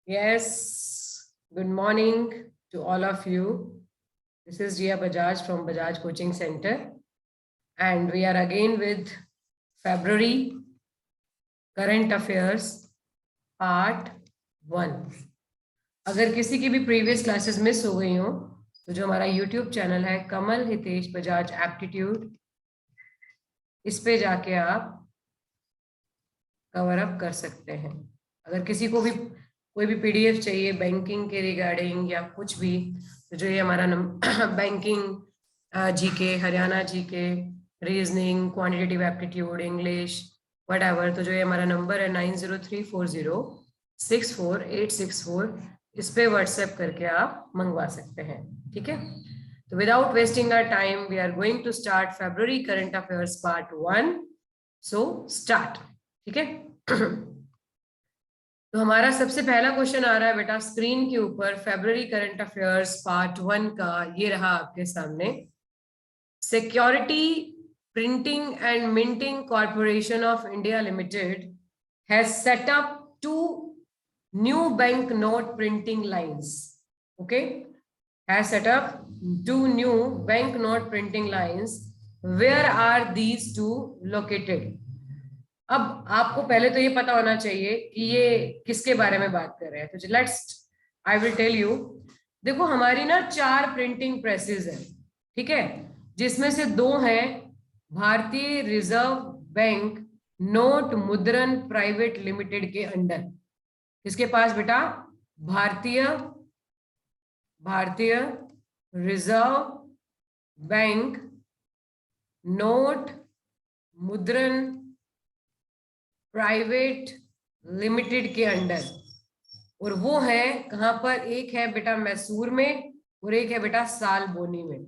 Yes, good morning to all of you. This is Jia Bajaj from Bajaj Coaching Center, and we are again with February Current Affairs Part 1. अगर किसी की भी previous classes miss हो गई हो तो जो हमारा यूट्यूब चैनल है कमल हितेश बजाज एप्टीट्यूड, इस पे जाके आप कवर अप कर सकते हैं। अगर किसी को भी कोई भी पीडीएफ चाहिए बैंकिंग के रिगार्डिंग या कुछ भी, तो जो ये हमारा banking GK, Haryana GK, reasoning, quantitative aptitude, English, whatever, तो जो ये हमारा नंबर है 9034064864, इस पे व्हाट्सएप करके आप मंगवा सकते हैं। ठीक है, तो without wasting our time we are going to start February current affairs part 1। So start. ठीक है, तो हमारा सबसे पहला क्वेश्चन आ रहा है बेटा स्क्रीन के ऊपर, फेब्रुअरी करंट अफेयर्स पार्ट 1 का। ये रहा आपके सामने। Security printing and minting corporation of India limited has set up 2 new bank note printing lines. Okay, has set up 2 new bank note printing lines. Where are these 2 located? अब आपको पहले तो ये पता होना चाहिए कि ये किसके बारे में बात कर रहे हैं। तो let's I will tell you. देखो, हमारी ना 4 प्रिंटिंग प्रेसेस है, ठीक है, जिसमें से 2 हैं भारतीय रिजर्व बैंक नोट मुद्रण प्राइवेट लिमिटेड के अंडर। किसके पास बेटा? भारतीय रिजर्व बैंक नोट मुद्रण प्राइवेट लिमिटेड के अंडर। और वो है कहां पर? एक है बेटा मैसूर में और एक है बेटा सालबोनी में।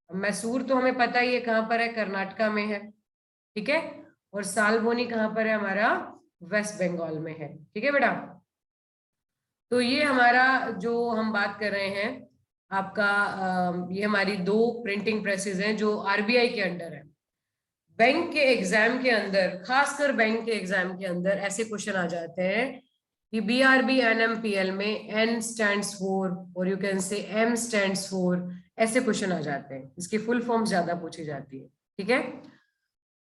मैसूर तो हमें पता ही है कहां पर है, कर्नाटका में है, ठीक है, और सालबोनी कहां पर है? हमारा वेस्ट बंगाल में है। ठीक है बेटा, तो ये हमारा जो हम बात कर रहे हैं आपका, ये हमारी 2 प्रिंटिंग प्रेसेस हैं जो आरबीआई के अंडर है। बैंक के एग्जाम के अंदर, खासकर बैंक के एग्जाम के अंदर ऐसे क्वेश्चन आ जाते हैं कि बीआरबी एनएमपीएल में एन स्टैंड्स फॉर और you can say M stands for, ऐसे क्वेश्चन आ जाते हैं। इसकी फुल फॉर्म ज्यादा पूछी जाती है। ठीक है,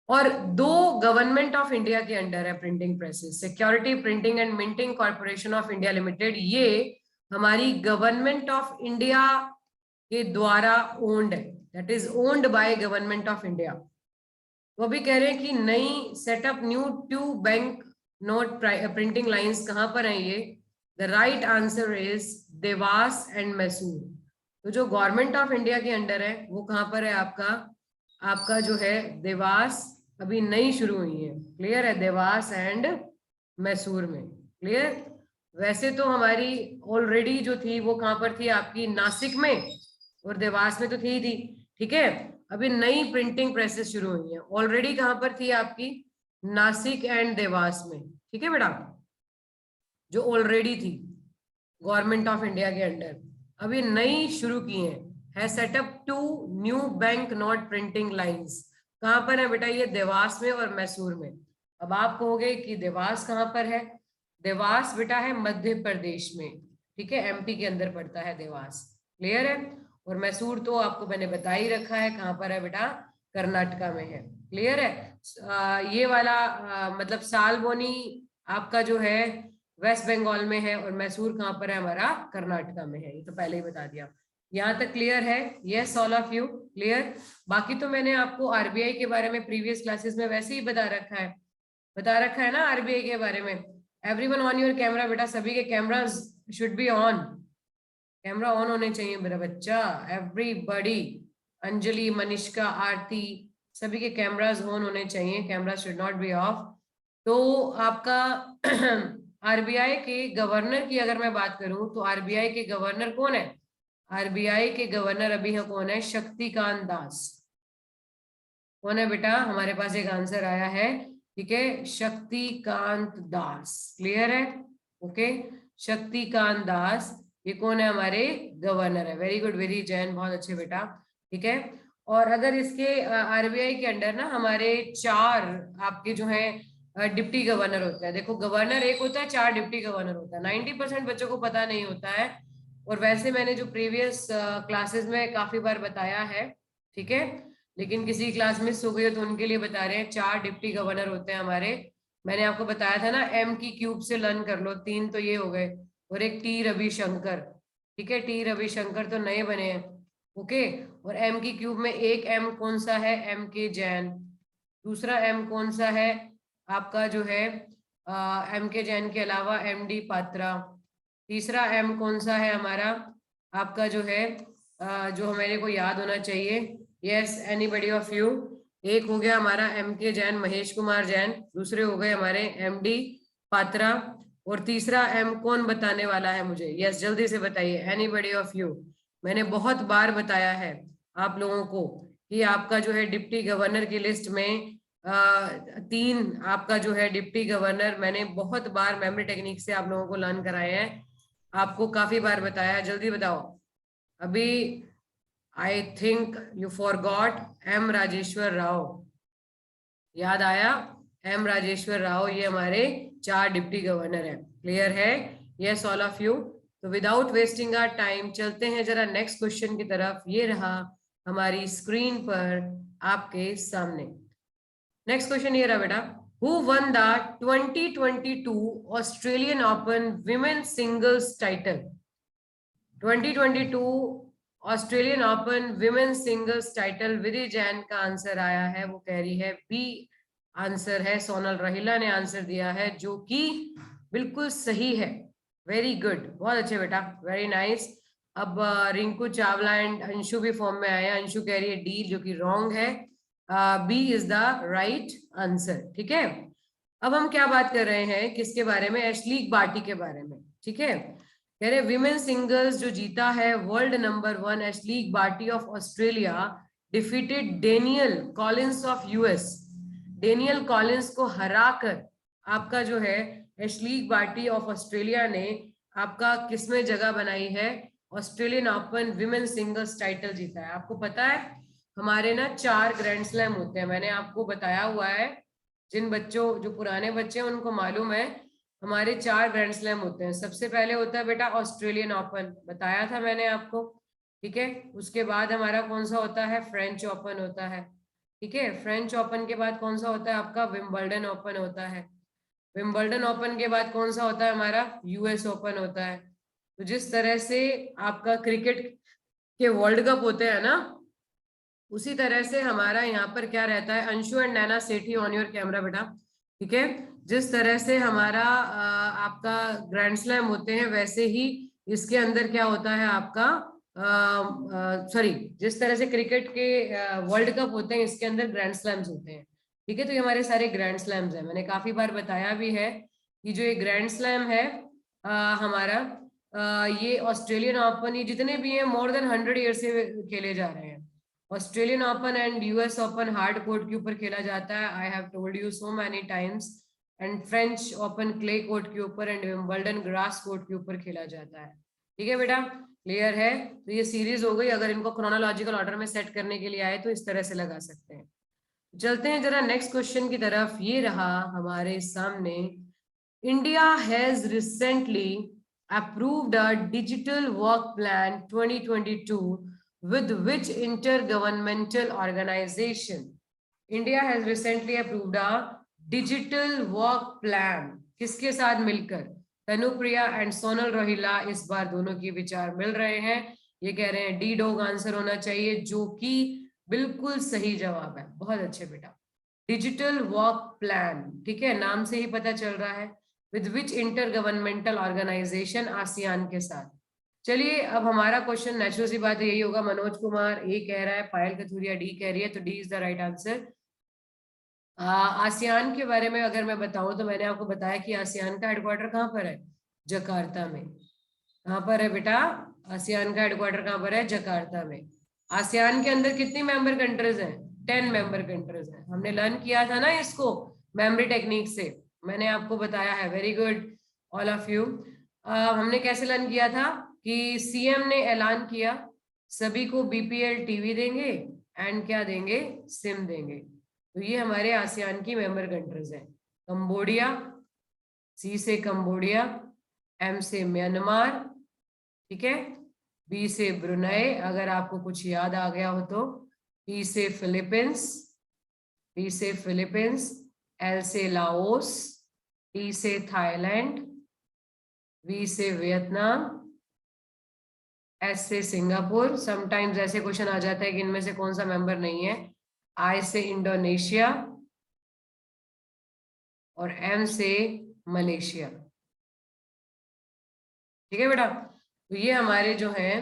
और 2 गवर्नमेंट ऑफ इंडिया के अंडर है printing presses. Security printing and minting corporation of India limited, ये हमारी गवर्नमेंट ऑफ इंडिया के द्वारा ओन्ड है, that is owned by government of India. वो भी कह रहे हैं कि नई setup new 2 bank note printing lines कहां पर है ये? The right answer is Dewas and Mysore. तो जो गवर्नमेंट ऑफ इंडिया के अंडर है वो कहां पर है? आपका जो है देवास, अभी नई शुरू हुई है। क्लियर है? देवास एंड मैसूर में। क्लियर? वैसे तो हमारी ऑलरेडी जो थी वो कहां पर थी? आपकी नासिक में और देवास में तो थी। ठीक है, अभी नई प्रिंटिंग प्रेसेस शुरू हुई है। ऑलरेडी कहां पर थी आपकी? नासिक एंड देवास में। ठीक है बेटा, जो ऑलरेडी थी गवर्नमेंट ऑफ इंडिया के अंडर, अभी नई शुरू की है setup 2 new bank note printing lines. कहां पर है बेटा? ये देवास में और मैसूर में। अब आप कहोगे कि देवास कहां पर है? देवास बेटा है मध्य प्रदेश में। ठीक है, एमपी के अंदर पड़ता है देवास। क्लियर है? और मैसूर तो आपको मैंने बता ही रखा है कहां पर है बेटा? कर्नाटका में है। क्लियर है? ये वाला मतलब सालबोनी आपका जो है वेस्ट बंगाल में है और मैसूर कहां पर है? हमारा कर्नाटका में है। ये तो पहले ही बता दिया। यहाँ तक क्लियर है? Yes all of you clear? बाकी तो मैंने आपको आरबीआई के बारे में प्रीवियस क्लासेस में वैसे ही बता रखा है ना आरबीआई के बारे में। एवरीवन ऑन योर कैमरा बेटा, सभी के cameras should be on. Camera on होने चाहिए मेरा बच्चा। एवरीबॉडी, अंजलि, मनिष्का, आरती, सभी के कैमरास ऑन होने चाहिए। Camera should not be of. तो आपका आरबीआई के गवर्नर की अगर मैं बात करूं तो आरबीआई के गवर्नर कौन है? आरबीआई के गवर्नर अभी कौन है? शक्तिकांत दास। कौन है बेटा? हमारे पास एक आंसर आया है, ठीक है, शक्तिकांत दास। क्लियर है? ओके, शक्तिकांत दास, ये कौन है? हमारे गवर्नर है। वेरी गुड, वेरी जैन, बहुत अच्छे बेटा। ठीक है, और अगर इसके आरबीआई के अंडर ना हमारे 4 आपके जो है डिप्टी गवर्नर होता है। देखो गवर्नर एक होता है, 4 डिप्टी गवर्नर होता है। 90% बच्चों को पता नहीं होता है, और वैसे मैंने जो प्रीवियस क्लासेस में काफी बार बताया है, ठीक है, लेकिन किसी क्लास मिस हो गई हो तो उनके लिए बता रहे हैं। 4 डिप्टी गवर्नर होते हैं हमारे। मैंने आपको बताया था ना, एम की क्यूब से लर्न कर लो, 3 तो ये हो गए, और एक टी रविशंकर, ठीक है, टी रविशंकर तो नए बने हैं, ओके। और एम की क्यूब में एक एम कौन सा है, एम के जैन। दूसरा एम कौन सा है आपका, जो है एम के जैन के अलावा एम डी पात्रा। तीसरा एम कौन सा है हमारा आपका, जो है जो हमारे को याद होना चाहिए, यस एनीबडी ऑफ यू। एक हो गया हमारा एम के जैन, महेश कुमार जैन। दूसरे हो गए हमारे एम डी पात्रा। और तीसरा एम कौन बताने वाला है मुझे, यस जल्दी से बताइए, एनीबडी ऑफ यू। मैंने बहुत बार बताया है आप लोगों को कि आपका जो है डिप्टी गवर्नर की लिस्ट में 3 आपका जो है डिप्टी गवर्नर, मैंने बहुत बार मेमोरी टेक्निक से आप लोगों को लर्न कराए हैं, आपको काफी बार बताया है। जल्दी बताओ अभी। I think you forgot M Rajeshwar Rao, याद आया? एम राजेश्वर राव, ये हमारे 4 डिप्टी गवर्नर है। क्लियर है? Yes all of you. तो विदाउट वेस्टिंग आवर टाइम चलते हैं जरा नेक्स्ट क्वेश्चन की तरफ। ये रहा हमारी स्क्रीन पर आपके सामने। नेक्स्ट क्वेश्चन ये रहा बेटा, who won the 2022 Australian Open women singles title. 2022 Australian Open women singles title, Vidhi Jain का आंसर आया है, वो कह रही है बी आंसर है। सोनल रहीला ने आंसर दिया है, जो कि बिल्कुल सही है। वेरी गुड, बहुत अच्छे बेटा, वेरी नाइस। अब रिंकू चावला एंड अंशु भी फॉर्म में आया। अंशु कह रही है डी, जो कि रॉन्ग है। B is the right answer, ठीक है। अब हम क्या बात कर रहे हैं, किसके बारे में? एशलीग बार्टी के बारे में, ठीक है। कह रहे विमेन सिंगल्स जो जीता है, world number 1 Ashleigh Barty of Australia defeated Danielle Collins of US. Danielle Collins को हराकर आपका जो है एशलीग बार्टी ऑफ ऑस्ट्रेलिया ने आपका किसमें जगह बनाई है, Australian Open women singles title जीता है। आपको पता है हमारे ना 4 ग्रैंड स्लैम होते हैं, मैंने आपको बताया हुआ है। जिन बच्चों, जो पुराने बच्चे हैं उनको मालूम है, हमारे 4 ग्रैंड स्लैम होते हैं। सबसे पहले होता है बेटा ऑस्ट्रेलियन ओपन, बताया था मैंने आपको, ठीक है। उसके बाद हमारा कौन सा होता है, फ्रेंच ओपन होता है, ठीक है। फ्रेंच ओपन के बाद कौन सा होता है आपका, विंबलडन ओपन होता है। विंबलडन ओपन के बाद कौन सा होता है हमारा, यूएस ओपन होता है। तो जिस तरह से आपका क्रिकेट के वर्ल्ड कप होते हैं ना, उसी तरह से हमारा यहाँ पर क्या रहता है, Anshu and Naina Sethi on your camera बेटा, ठीक है। जिस तरह से हमारा आपका ग्रैंड स्लैम होते हैं, वैसे ही इसके अंदर क्या होता है आपका, सॉरी, जिस तरह से क्रिकेट के वर्ल्ड कप होते हैं, इसके अंदर ग्रैंड स्लैम्स होते हैं, ठीक है। तो ये हमारे सारे ग्रैंड स्लैम्स हैं। मैंने काफी बार बताया भी है कि जो ये ग्रैंड स्लैम है हमारा, ये ऑस्ट्रेलियन ओपन, ये जितने भी हैं मोर देन 100 ईयर से खेले जा रहे हैं। Australian open and US open hard court के ऊपर खेला जाता है, I have told you so many times. And French open clay court के ऊपर एंड विंबलडन ग्रास कोर्ट के ऊपर खेला जाता है, ठीक है बेटा। क्लियर है? तो ये सीरीज हो गई। अगर इनको क्रोनोलॉजिकल ऑर्डर में सेट करने के लिए आए तो इस तरह से लगा सकते हैं। चलते हैं जरा नेक्स्ट क्वेश्चन की तरफ। ये रहा हमारे सामने, India has recently approved a digital work plan 2022 with which intergovernmental organization? India has recently approved a digital work plan, किसके साथ मिलकर? तनुप्रिया एंड सोनल रोहिला, इस बार दोनों के विचार मिल रहे हैं। ये कह रहे हैं डी डॉग आंसर होना चाहिए, जो कि बिल्कुल सही जवाब है। बहुत अच्छे बेटा, डिजिटल वर्क प्लान, ठीक है, नाम से ही पता चल रहा है। With which inter governmental organisation, ASEAN के साथ। चलिए अब हमारा क्वेश्चन नेचुरल सी बात है यही होगा। मनोज कुमार ए कह रहा है, पायल कथूरिया डी कह रही है, तो D is the right answer. ASEAN के बारे में अगर मैं बताऊं तो मैंने आपको बताया कि आसियान का हेडक्वार्टर कहाँ पर है, जकार्ता में। कहाँ पर है बेटा, आसियान का हेडक्वार्टर कहाँ पर है, जकार्ता में। आसियान के अंदर कितनी मेंबर कंट्रीज हैं, 10 मेंबर कंट्रीज हैं। हमने लर्न किया था ना इसको मेमोरी टेक्निक से, मैंने आपको बताया है। Very good all of you. हमने कैसे लर्न किया था कि सीएम ने ऐलान किया सभी को बीपीएल टीवी देंगे एंड क्या देंगे, सिम देंगे। तो ये हमारे आसियान की मेंबर कंट्रीज हैं। कंबोडिया, सी से कंबोडिया, एम से म्यांमार, ठीक है, बी से ब्रुनेई, अगर आपको कुछ याद आ गया हो तो, पी से फिलीपींस, बी से फिलीपींस, एल से लाओस, टी से थाईलैंड, वी से वियतनाम, एस से सिंगापुर। समटाइम्स ऐसे क्वेश्चन आ जाता है कि इनमें से कौन सा मेंबर नहीं है। आई से इंडोनेशिया और एम से मलेशिया। ठीक है बेटा, तो ये हमारे जो है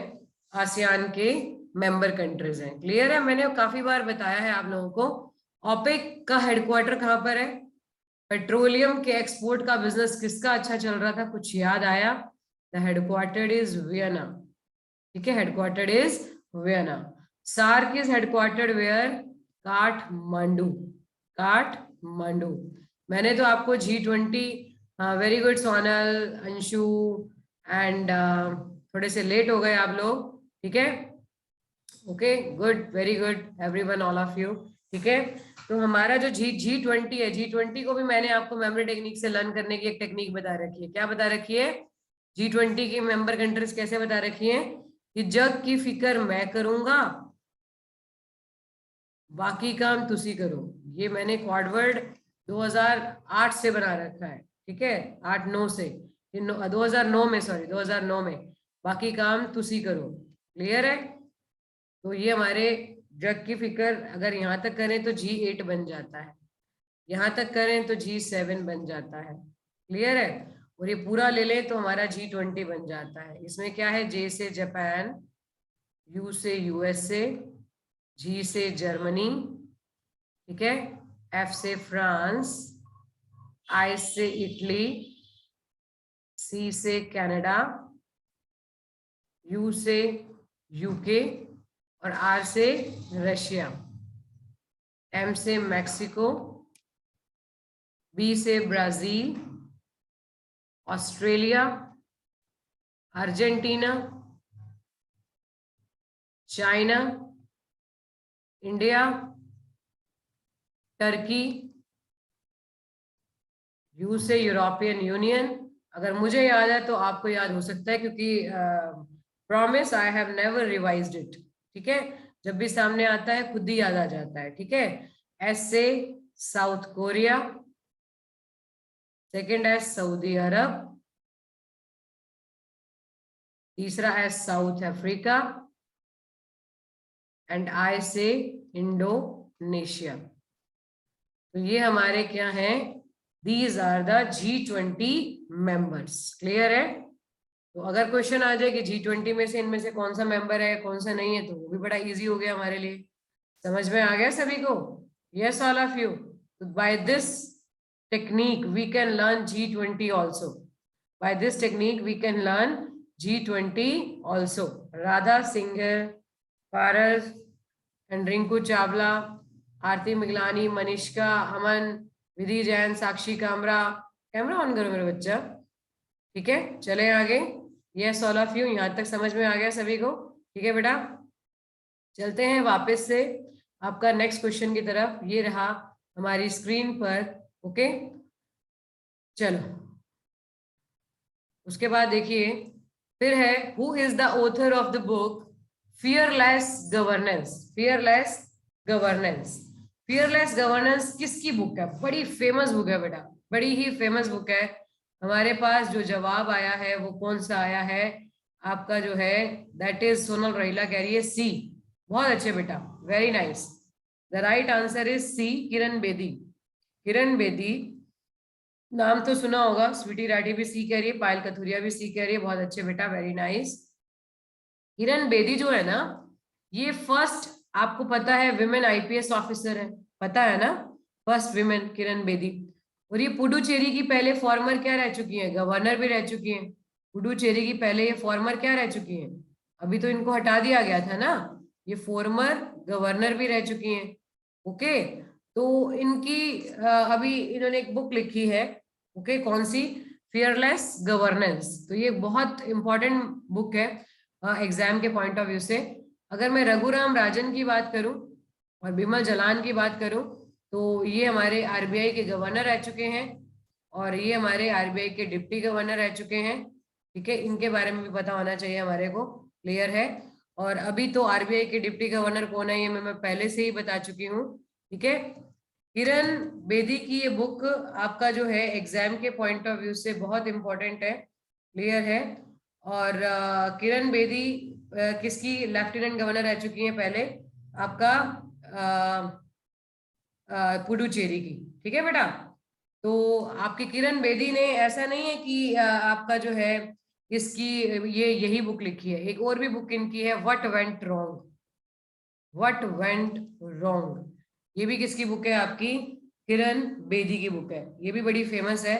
आसियान के मेंबर कंट्रीज हैं। क्लियर है? मैंने काफी बार बताया है आप लोगों को, ओपेक का हेडक्वार्टर कहां पर है, पेट्रोलियम के एक्सपोर्ट का बिजनेस किसका अच्छा चल रहा था, कुछ याद आया? The headquartered is Vienna. ठीक है, headquartered is Vienna. SAARC is headquartered where? Kathmandu. Kathmandu. मैंने तो आपको G20, very good Sonal, Anshu and थोड़े से लेट हो गए आप लोग, ठीक है, okay good, very good everyone, all of you, ठीक है। तो हमारा जो G20 है, G20 को भी मैंने आपको मेमोरी टेक्निक से लर्न करने की एक टेक्निक बता रखी है। क्या बता रखी है? G20 की मेंबर कंट्रीज कैसे बता रखी है कि जग की फिक्र मैं करूंगा, बाकी काम तुसी करो। ये मैंने क्वाडवर्ड 2008 से बना रखा है, ठीक है, 8-9 से, 2009 में, सॉरी 2009 में, बाकी काम तुसी करो। क्लियर है? तो ये हमारे जग की फिक्र अगर यहाँ तक करें तो G8 बन जाता है, यहाँ तक करें तो G7 बन जाता है। क्लियर है? और ये पूरा ले लें तो हमारा G20 बन जाता है। इसमें क्या है? J से जापान, U से USA, G से जर्मनी, ठीक है, F से फ्रांस, I से इटली, C से कनाडा, U से यूके और R से रशिया, M से मैक्सिको, B से Brazil, Australia, Argentina, China, India, Turkey, you से यूरोपियन यूनियन। अगर मुझे याद है तो आपको याद हो सकता है, क्योंकि promise I have never revised it, ठीक है, जब भी सामने आता है खुद ही याद आ जाता है, ठीक है। एस से साउथ कोरिया, सेकंड है सऊदी अरब, तीसरा है साउथ अफ्रीका एंड आई से इंडोनेशिया। तो ये हमारे क्या हैं? These are the G20 members. Clear है? तो अगर क्वेश्चन आ जाए कि G20 में से इनमें से कौन सा मेंबर है कौन सा नहीं है, तो वो भी बड़ा इजी हो गया हमारे लिए। समझ में आ गया सभी को? Yes all of you. By this technique we can learn G20 also. By this technique we can learn G20 also. Radha Singh, Paras and Rinku Chawla, Aarti Miglani, Manishka, Aman, Vidhi Jain, Sakshi Kamra. Camera on करो मेरे बच्चा, ठीक है। चले आगे। यस ऑल ऑफ यू, यहाँ तक समझ में आ गया सभी को? ठीक है बेटा, चलते हैं वापस से आपका नेक्स्ट क्वेश्चन की तरफ। ये रहा हमारी स्क्रीन पर, ओके। चलो उसके बाद देखिए, फिर है who is the author of the book fearless governance. Fearless governance. Fearless governance किसकी बुक है? बड़ी फेमस बुक है बेटा, बड़ी ही फेमस बुक है। हमारे पास जो जवाब आया है वो कौन सा आया है आपका, जो है दैट इज सोनल रहीला कह रही है सी। बहुत अच्छे बेटा, very nice. The right answer is C, Kiran Bedi. Kiran Bedi नाम तो सुना होगा, स्वीटी राठी भी सी कह रही है, पायल कथुरिया भी सी कह रही है, बहुत अच्छे बेटा, वेरी नाइस। किरण बेदी जो है ना, ये फर्स्ट, आपको पता है, विमेन IPS ऑफिसर है, पता है ना, फर्स्ट विमेन किरण बेदी। और ये पुडुचेरी की पहले फॉर्मर क्या रह चुकी है? गवर्नर भी रह चुकी है। पुडुचेरी की पहले ये फॉर्मर क्या रह चुकी है? अभी तो इनको हटा दिया गया था ना, ये फॉर्मर गवर्नर भी रह चुकी हैं, ओके। तो इनकी अभी इन्होंने एक बुक लिखी है, ओके, कौन सी? Fearless governance. तो ये बहुत इंपॉर्टेंट बुक है एग्जाम के पॉइंट ऑफ व्यू से। अगर मैं रघुराम राजन की बात करूं और बिमल जलान की बात करूं, तो ये हमारे आरबीआई के गवर्नर रह चुके हैं और ये हमारे आरबीआई के डिप्टी गवर्नर रह चुके हैं। ठीक है, इनके बारे में भी पता होना चाहिए हमारे को, क्लियर है। और अभी तो आरबीआई के डिप्टी गवर्नर कौन है ये मैं पहले से ही बता चुकी हूँ। ठीक है, किरण बेदी की ये बुक आपका जो है एग्जाम के पॉइंट ऑफ व्यू से बहुत इंपॉर्टेंट है, क्लियर है। और किरण बेदी किसकी लेफ्टिनेंट गवर्नर रह चुकी हैं पहले, आपका पुडुचेरी की। ठीक है बेटा, तो आपकी किरण बेदी ने ऐसा नहीं है कि आपका जो है इसकी ये यही बुक लिखी है, एक और भी बुक इनकी है, what went wrong, what went wrong. ये भी किसकी बुक है, आपकी किरण बेदी की बुक है, ये भी बड़ी फेमस है।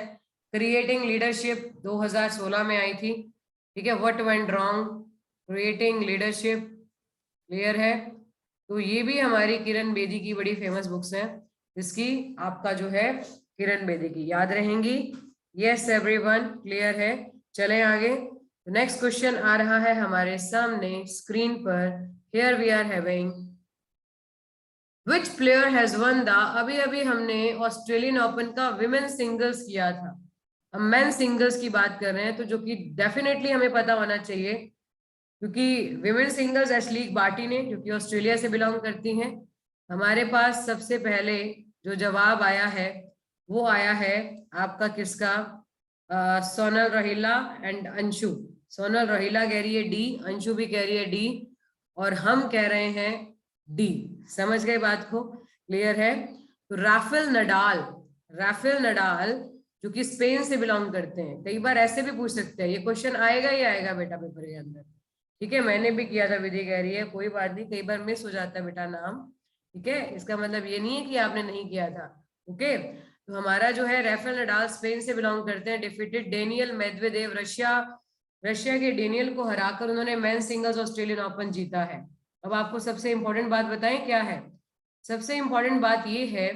क्रिएटिंग लीडरशिप 2016 में आई थी। ठीक है, what went wrong, creating leadership, clear है। तो ये भी हमारी किरण बेदी की बड़ी फेमस बुक्स हैं, जिसकी आपका जो है किरण बेदी की याद रहेंगी। यस एवरीवन, क्लियर है। चलें आगे। नेक्स्ट क्वेश्चन आ रहा है हमारे सामने स्क्रीन पर। Here we are having which player has won the, अभी अभी हमने ऑस्ट्रेलियन ओपन का विमेन सिंगल्स किया था, हम मेन सिंगल्स की बात कर रहे हैं, तो जो कि डेफिनेटली हमें पता होना चाहिए, क्योंकि विमेन सिंगल्स एशलीग बार्टी ने, जो कि ऑस्ट्रेलिया से बिलोंग करती हैं। हमारे पास सबसे पहले जो जवाब आया है वो आया है आपका किसका, सोनल रोहिला एंड अंशु। सोनल रोहिला कह रही है डी, अंशु भी कह रही है डी, और हम कह रहे हैं डी। समझ गए बात को, क्लियर है। तो राफेल नडाल, राफेल नडाल जो कि स्पेन से बिलोंग करते हैं, कई बार ऐसे भी पूछ सकते हैं, ये क्वेश्चन आएगा ही आएगा बेटा पेपर के अंदर। ठीक है, मैंने भी किया था, विधि कह रही है कोई बात नहीं, कई बार मिस हो जाता है बेटा नाम। ठीक है, इसका मतलब ये नहीं है कि आपने नहीं किया था। ओके, तो हमारा जो है राफेल नडाल स्पेन से बिलोंग करते हैं, डिफीटेड डेनियल मेदवेदेव, रशिया के डेनियल को हराकर उन्होंने मेन सिंगल्स ऑस्ट्रेलियन ओपन जीता है। अब आपको सबसे इंपॉर्टेंट बात बताएं क्या है, सबसे इंपॉर्टेंट बात ये है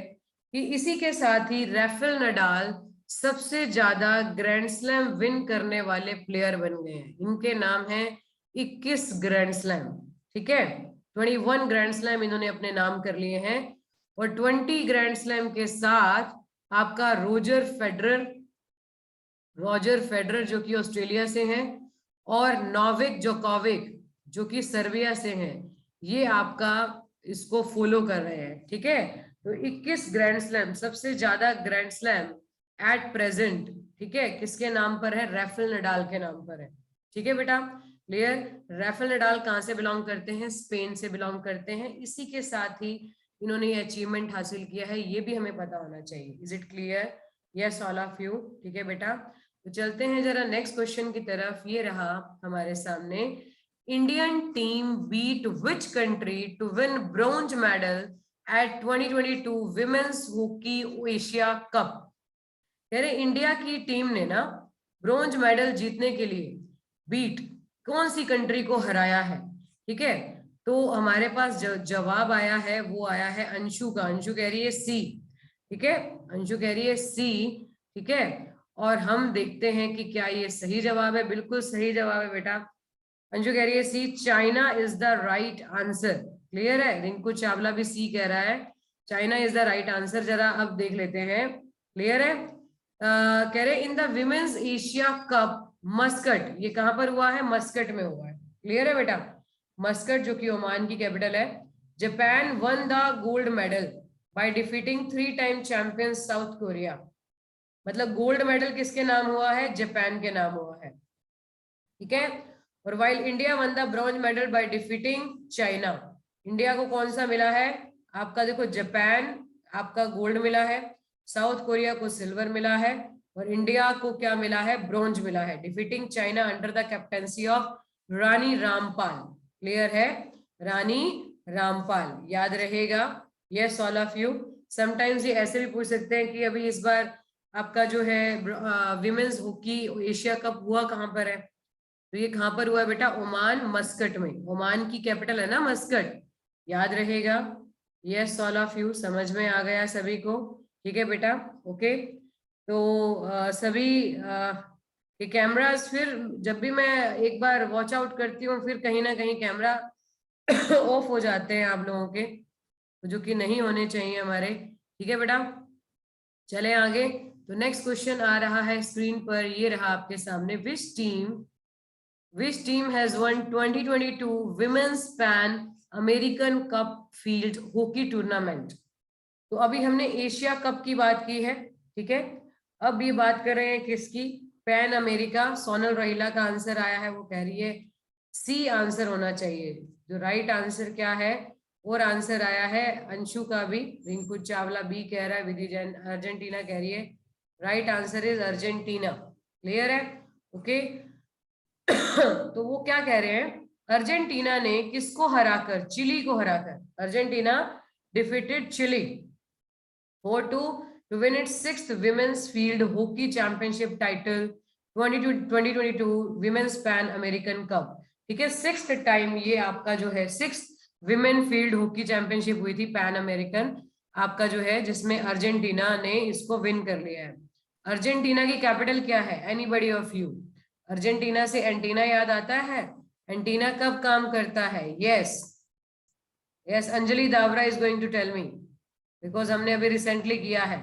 कि इसी के साथ ही राफेल नडाल सबसे ज्यादा ग्रैंड स्लैम विन करने वाले प्लेयर बन गए हैं। इनके नाम है 21 ग्रैंड स्लैम। ठीक है, 21 ग्रैंड स्लैम इन्होंने अपने नाम कर लिए हैं। और 20 ग्रैंड स्लैम के साथ आपका रॉजर फेडरर जो कि ऑस्ट्रेलिया से हैं, और नोविक जोकोविक जो कि सर्बिया से हैं, ये आपका इसको फॉलो कर रहे हैं। ठीक है, तो 21 ग्रैंड स्लैम, सबसे ज्यादा ग्रैंड स्लैम एट प्रेजेंट, ठीक है, किसके नाम पर है, राफेल नडाल के नाम पर है। ठीक है बेटा, क्लियर। राफेल नडाल कहाँ से बिलोंग करते हैं, स्पेन से बिलोंग करते हैं। इसी के साथ ही इन्होंने ये अचीवमेंट हासिल किया है, ये भी हमें पता होना चाहिए। Is it clear? Yes all of you. ठीक है बेटा, तो चलते हैं जरा नेक्स्ट क्वेश्चन की तरफ। ये रहा हमारे सामने, Indian team beat which country to win bronze medal at 2022 women's hockey Asia Cup. कह रहे इंडिया की टीम ने ना ब्रोंज मेडल जीतने के लिए बीट कौन सी कंट्री को हराया है। ठीक है, तो हमारे पास जवाब आया है, वो आया है अंशु का। अंशु कह रही है सी। ठीक है, अंशु कह रही है सी। ठीक है, और हम देखते हैं कि क्या ये सही जवाब है। बिल्कुल सही जवाब है बेटा, अंशु कह रही है C, China is the right answer. Clear है, रिंकू चावला भी सी कह रहा है, China is the right answer. जरा अब देख लेते हैं, क्लियर है। कह रहे in the women's Asia cup Muscat, ये कहां पर हुआ है, मस्कट में हुआ है। क्लियर है बेटा, मस्कट जो कि ओमान की कैपिटल है। Japan one the gold medal by defeating 3 time champion south Korea. मतलब गोल्ड मेडल किसके नाम हुआ है, जापान के नाम हुआ है। ठीक है, और while India one the bronze medal by defeating China, India को कौन सा मिला है आपका, देखो जापान आपका गोल्ड मिला है, साउथ कोरिया को सिल्वर मिला है, और इंडिया को क्या मिला है, ब्रॉन्ज मिला है, defeating China under the captaincy of Rani Rampal. Clear है, रानी रामपाल, याद रहेगा। Yes all of you. Sometimes ये ऐसे भी पूछ सकते हैं कि अभी इस बार आपका जो है विमेन्स हॉकी एशिया कप हुआ कहां पर है, तो ये कहां पर हुआ है बेटा, ओमान मस्कट में। ओमान की कैपिटल है ना मस्कट, याद रहेगा। यस ऑल ऑफ यू, समझ में आ गया सभी को। ठीक है बेटा, ओके। तो सभी ये कैमरास, फिर जब भी मैं एक बार वॉच आउट करती हूँ फिर कहीं ना कहीं कैमरा ऑफ हो जाते हैं आप लोगों के, जो कि नहीं होने चाहिए हमारे। ठीक है बेटा, चले आगे। तो नेक्स्ट क्वेश्चन आ रहा है स्क्रीन पर, ये रहा आपके सामने। Which team has one 2022 women's pan American cup field hockey tournament. तो अभी हमने एशिया कप की बात की है, ठीक है। अब ये बात कर रहे हैं किसकी, पैन अमेरिका। सोनल रहीला का आंसर आया है, वो कह रही है सी आंसर होना चाहिए। जो राइट आंसर क्या है, और आंसर आया है अंशु का भी, रिंकू चावला बी कह रहा है, विधि जैन अर्जेंटीना कह रही है। Right answer is Argentina. Clear है, ओके। तो वो क्या कह रहे हैं, अर्जेंटीना ने किसको हराकर, चिली को हराकर, Argentina defeated Chile 4-2 to win its 6th women's field hockey championship title 2022 women's pan American Cup। ठीक है, 6th टाइम ये आपका जो है 6th women field hockey championship हुई थी पैन अमेरिकन आपका जो है, जिसमें अर्जेंटीना ने इसको विन कर लिया है। अर्जेंटीना की कैपिटल क्या है, एनीबडी ऑफ यू? अर्जेंटीना से एंटीना याद आता है, एंटीना कब काम करता है? Yes yes, Anjali Dawra is going to tell me, because हमने अभी रिसेंटली किया है,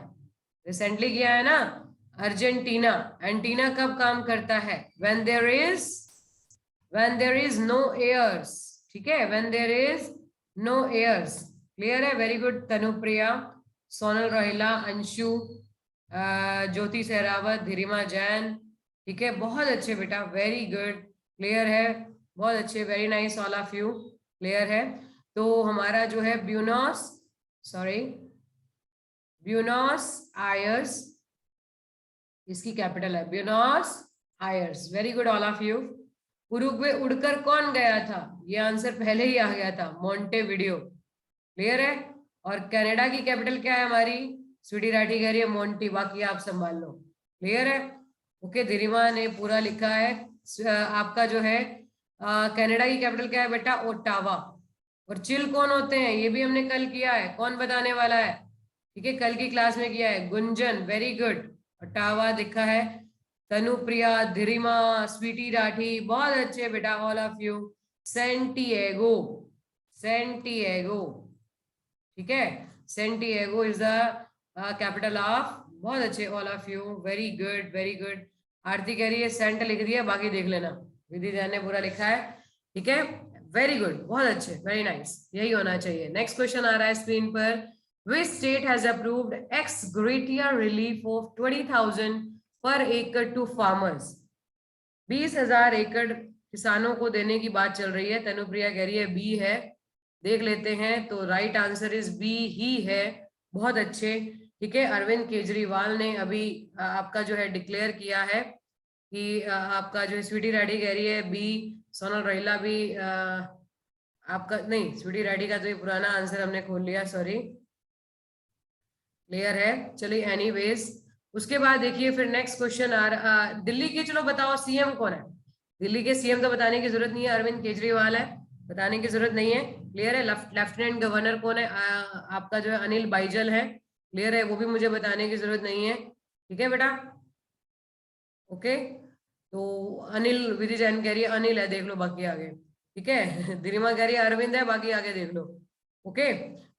रिसेंटली किया है ना। अर्जेंटीना, एंटीना कब काम करता है? when there is no airs, ठीक है, when there is no airs। Clear है, वेरी गुड तनुप्रिया, सोनल रहीला, अंशु, ज्योति सहरावत, धीरिमा जैन, ठीक है, बहुत अच्छे बेटा, वेरी गुड, क्लियर है, बहुत अच्छे, very nice all of you, clear है। तो हमारा जो है ब्यूनॉस आयर्स, इसकी कैपिटल है Buenos Aires, very good all of you. Uruguay उड़कर कौन गया था? ये आंसर पहले ही आ गया था, मोंटेविडियो। क्लियर है, और कनाडा की कैपिटल क्या है हमारी? स्वीटी राठी कह रही है मोंटी, बाकी आप संभाल लो। क्लियर है, ओके, धीरिमा ने पूरा लिखा है। आपका जो है कनाडा की कैपिटल क्या है बेटा? ओटावा। और चिल कौन होते हैं, ये भी हमने कल किया है, कौन बताने वाला है? ठीक है, कल की क्लास में किया है, गुंजन, वेरी गुड, ओटावा दिखा है। तनुप्रिया, धीरिमा, स्वीटी राठी, बहुत अच्छे बेटा ऑल ऑफ यू। सेंटिएगो, ठीक है, Santiago is the capital of, बहुत अच्छे all of you, very good very good. Aarti कह रही है सेंट लिख दिया, बाकी देख लेना, विधि जैन ने पूरा लिखा है, ठीक है, वेरी गुड, बहुत अच्छे, वेरी नाइस, यही होना चाहिए। नेक्स्ट क्वेश्चन आ रहा है स्क्रीन पर, which state has approved ex gratia relief of 20,000 per acre to farmers? 20,000 एकड़ किसानों को देने की बात चल रही है, तनुप्रिया कह रही है बी है, देख लेते हैं, तो राइट आंसर इज बी ही है, बहुत अच्छे, ठीक है। अरविंद केजरीवाल ने अभी आपका जो है डिक्लेयर किया है कि आपका जो स्वीटी रेड्डी कह रही है बी, सोनल रहीला भी आपका नहीं, स्वीटी रेड्डी का तो ये पुराना आंसर हमने खोल लिया, सॉरी, क्लियर है, चलिए एनीवेज। उसके बाद देखिए फिर नेक्स्ट क्वेश्चन आ रहा, दिल्ली के, चलो बताओ सीएम कौन है? दिल्ली के सीएम तो बताने की जरूरत नहीं है, अरविंद केजरीवाल है, बताने की जरूरत नहीं है, क्लियर है। लेफ्टिनेंट गवर्नर कौन है? आपका जो है अनिल बाइजल है, क्लियर है, वो भी मुझे बताने की जरूरत नहीं है, ठीक है बेटा, ओके। तो अनिल, विधि जैन कह रही है अनिल है, देख लो बाकी आगे, ठीक है। धीरिमा कह रही है अरविंद है, बाकी आगे देख लो, ओके।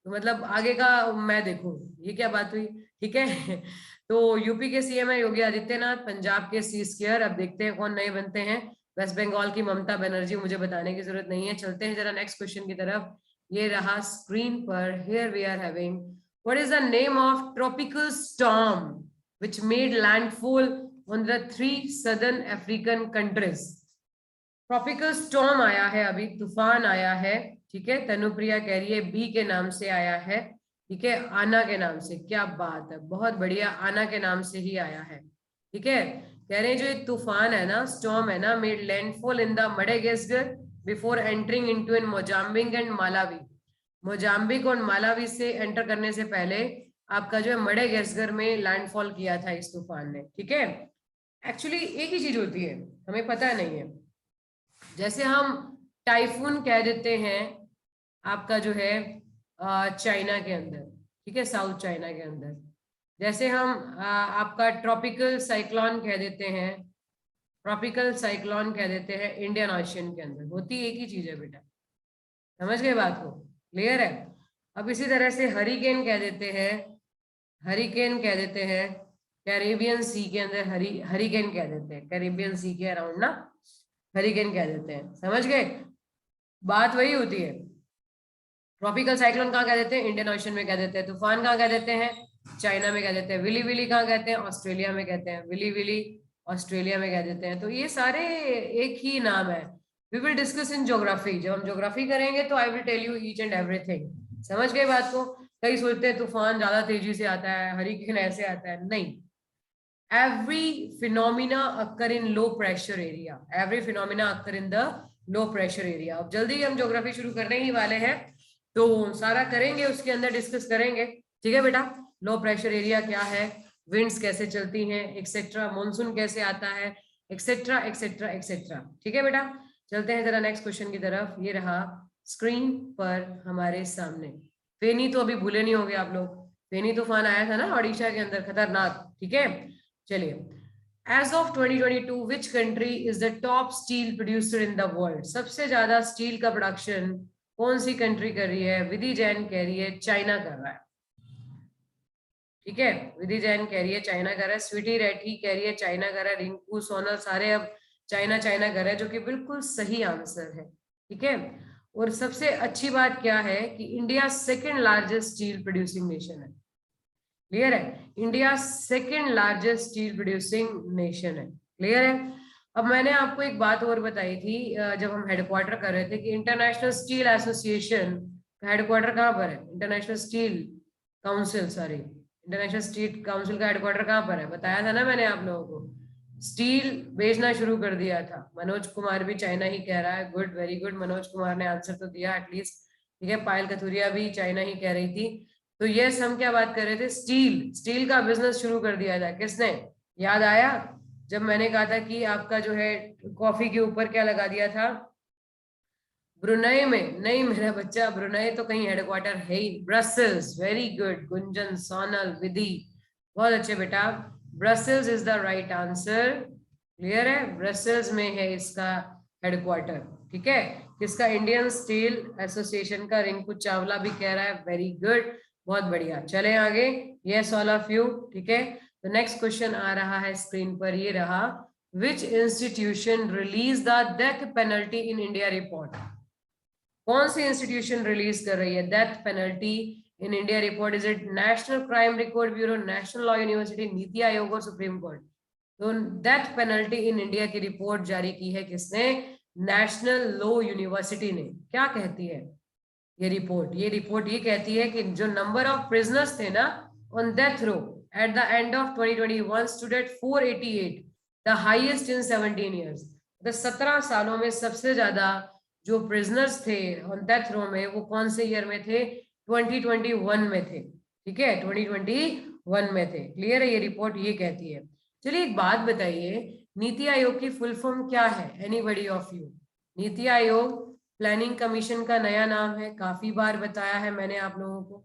तो मतलब आगे का मैं देखूं, ये क्या बात हुई, ठीक है। तो यूपी के सीएम है योगी आदित्यनाथ, पंजाब के सीएम, अब देखते हैं कौन नए बनते हैं। वेस्ट बंगाल की ममता बनर्जी, मुझे बताने की जरूरत नहीं है। चलते हैं जरा नेक्स्ट क्वेश्चन की तरफ, ये रहा स्क्रीन पर, here we are having, what is the name of tropical storm which made landfall on the 3 southern African countries? Tropical storm आया है अभी, तूफान आया है, ठीक है। तनुप्रिया कह रही है बी के नाम से आया है, ठीक है, आना के नाम से, क्या बात है, बहुत बढ़िया, आना के नाम से ही आया है, ठीक है। कह रहे हैं जो एक तूफान है ना, स्टॉर्म है ना, made landfall in the Madagascar before entering into in Mozambique and Malawi. Mozambique और मालावी से एंटर करने से पहले आपका जो है मडागास्कर में लैंडफॉल किया था इस तूफान ने, ठीक है। एक्चुअली एक ही चीज होती है, हमें पता नहीं है, जैसे हम टाइफून कह देते हैं आपका जो है चाइना के अंदर, ठीक है, साउथ चाइना के अंदर, जैसे हम आपका ट्रॉपिकल साइक्लोन कह देते हैं, इंडियन ओशियन के अंदर, होती एक ही चीज है बेटा, समझ गए बात को, क्लियर है। अब इसी तरह से हरिकेन कह देते हैं हरिकेन कह देते हैं, कैरेबियन सी के अंदर हरिकेन कह देते हैं, कैरेबियन सी के अराउंड ना हरिकेन कह देते हैं, समझ गए? बात वही होती है। ट्रॉपिकल साइक्लोन कहाँ कह देते हैं? इंडियन ओशन में कह देते हैं। तूफान कहाँ कह देते हैं? चाइना में कह देते हैं। विली विली कहाँ कहते हैं? ऑस्ट्रेलिया में कहते हैं। विली विली ऑस्ट्रेलिया में कह देते हैं। तो ये सारे एक ही नाम है। We will discuss in geography, जब हम ज्योग्राफी करेंगे तो I will tell you each and everything. समझ गए बात को? कई सोचते हैं तूफान ज्यादा तेजी से आता है, हरिकेन ऐसे आता है, नहीं। every phenomena occur in low pressure area, every phenomena occur in the low pressure area। अब जल्दी हम ज्योग्राफी शुरू करने ही वाले हैं, तो सारा करेंगे, उसके अंदर डिस्कस करेंगे, ठीक है बेटा? लो प्रेशर एरिया क्या है, विंड्स कैसे चलती हैं, एक्सेट्रा, मानसून कैसे आता है, एक्सेट्रा एक्सेट्रा एक्सेट्रा, ठीक है बेटा? चलते हैं जरा नेक्स्ट क्वेश्चन की तरफ। ये रहा स्क्रीन पर हमारे सामने। फेनी तो अभी भूले नहीं होंगे आप लोग, फेनी तूफान आया था ना ओडिशा के अंदर, खतरनाक, ठीक है? चलिए, as of 2022 which country is the top steel producer in the world? सबसे ज्यादा स्टील का प्रोडक्शन कौन सी कंट्री कर रही है? विधि जैन कह रही है चाइना कर रहा है, ठीक है? विधि जैन कह रही है चाइना कर रहा है, स्वीटी रेड्डी कह रही है चाइना कर रहा है, रिंकू सोनल सारे अब चाइना चाइना कर रहे हैं, जो कि बिल्कुल सही आंसर है, ठीक है? और सबसे अच्छी बात क्या है कि India second largest steel producing nation है। क्लियर है? India second largest steel producing nation है। क्लियर है? अब मैंने आपको एक बात और बताई थी जब हम हेडक्वार्टर कर रहे थे कि इंटरनेशनल स्टील एसोसिएशन का हेडक्वार्टर कहाँ पर है? International steel council, sorry, international steel council का हेडक्वार्टर कहाँ पर है? बताया था ना मैंने आप लोगों को। स्टील बेचना शुरू कर दिया था। मनोज कुमार भी चाइना ही कह रहा है, good, very good, Manoj Kumar ने आंसर तो दिया एटलीस्ट, ठीक है? पायल कथुरिया भी चाइना ही कह रही थी। तो यस, हम क्या बात कर रहे थे? स्टील का बिजनेस शुरू कर दिया था। किसने? याद आया जब मैंने कहा था कि आपका जो है कॉफी के ऊपर क्या लगा दिया था? ब्रुनई में? नहीं मेरा बच्चा, ब्रुनई तो कहीं हेडक्वार्टर है ही, Brussels. Very good Gunjan, Sonal, Vidhi, बहुत अच्छे बेटा, Brussels is the right answer. Clear है? ब्रसेल्स में है इसका हेडक्वार्टर, ठीक है? किसका? इंडियन स्टील एसोसिएशन का। रिंकू चावला भी कह रहा है, वेरी गुड, बहुत बढ़िया। चले आगे, यस ऑल ऑफ यू, ठीक है? तो नेक्स्ट क्वेश्चन आ रहा है स्क्रीन पर, ये रहा, विच institution release the death penalty in India report? कौन सी इंस्टीट्यूशन रिलीज कर रही है death penalty in India report? Is it national crime record bureau, national law university, NITI Aayog और सुप्रीम कोर्ट? तो डेथ पेनल्टी इन इंडिया की रिपोर्ट जारी की है किसने? नेशनल लॉ यूनिवर्सिटी ने। क्या कहती है ये रिपोर्ट? ये रिपोर्ट ये कहती है कि जो नंबर ऑफ प्रिजनर्स थे ना on death row at the end of 2021 stood at 488, the highest in 17 years. तो 17 सालों में सबसे ज्यादा जो प्रिजनर्स थे ऑन डेथ रो में, वो कौन से ईयर में थे? 2021 में थे, ठीक है? 2021 में थे। क्लियर है? ये रिपोर्ट ये कहती है। चलिए एक बात बताइए, नीति आयोग की फुल फॉर्म क्या है? Anybody of you? NITI Aayog planning commission का नया नाम है, काफी बार बताया है मैंने आप लोगों को।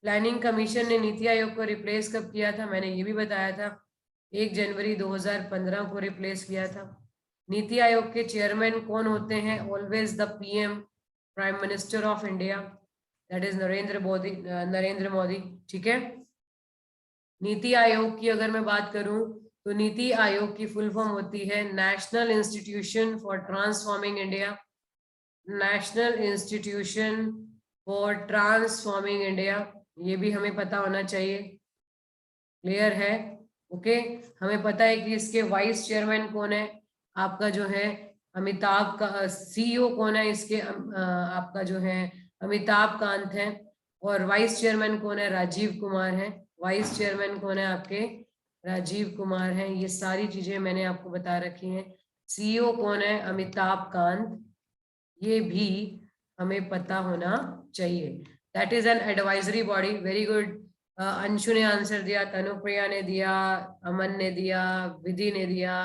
प्लानिंग कमीशन ने नीति आयोग को रिप्लेस कब किया था? मैंने ये भी बताया था, 1 जनवरी 2015 को रिप्लेस किया था। नीति आयोग के चेयरमैन कौन होते हैं? Always the PM, prime minister of India, that is Narendra Modi, ठीक है? नीति आयोग की अगर मैं बात करूं तो नीति आयोग की फुल फॉर्म होती है national institution for transforming India, national institution for transforming India, ये भी हमें पता होना चाहिए। क्लियर है? ओके, हमें पता है कि इसके वाइस चेयरमैन कौन है? आपका जो है अमिताभ का, सीईओ कौन है इसके? आपका जो है अमिताभ कांत है। और वाइस चेयरमैन कौन है? राजीव कुमार है। वाइस चेयरमैन कौन है आपके? राजीव कुमार है। ये सारी चीजें मैंने आपको बता रखी हैं। सीईओ कौन है? अमिताभ कांत, ये भी हमें पता होना चाहिए। That is an advisory body. Very good, Anshu ने आंसर दिया, तनुप्रिया ने दिया, अमन ने दिया, विधि ने दिया,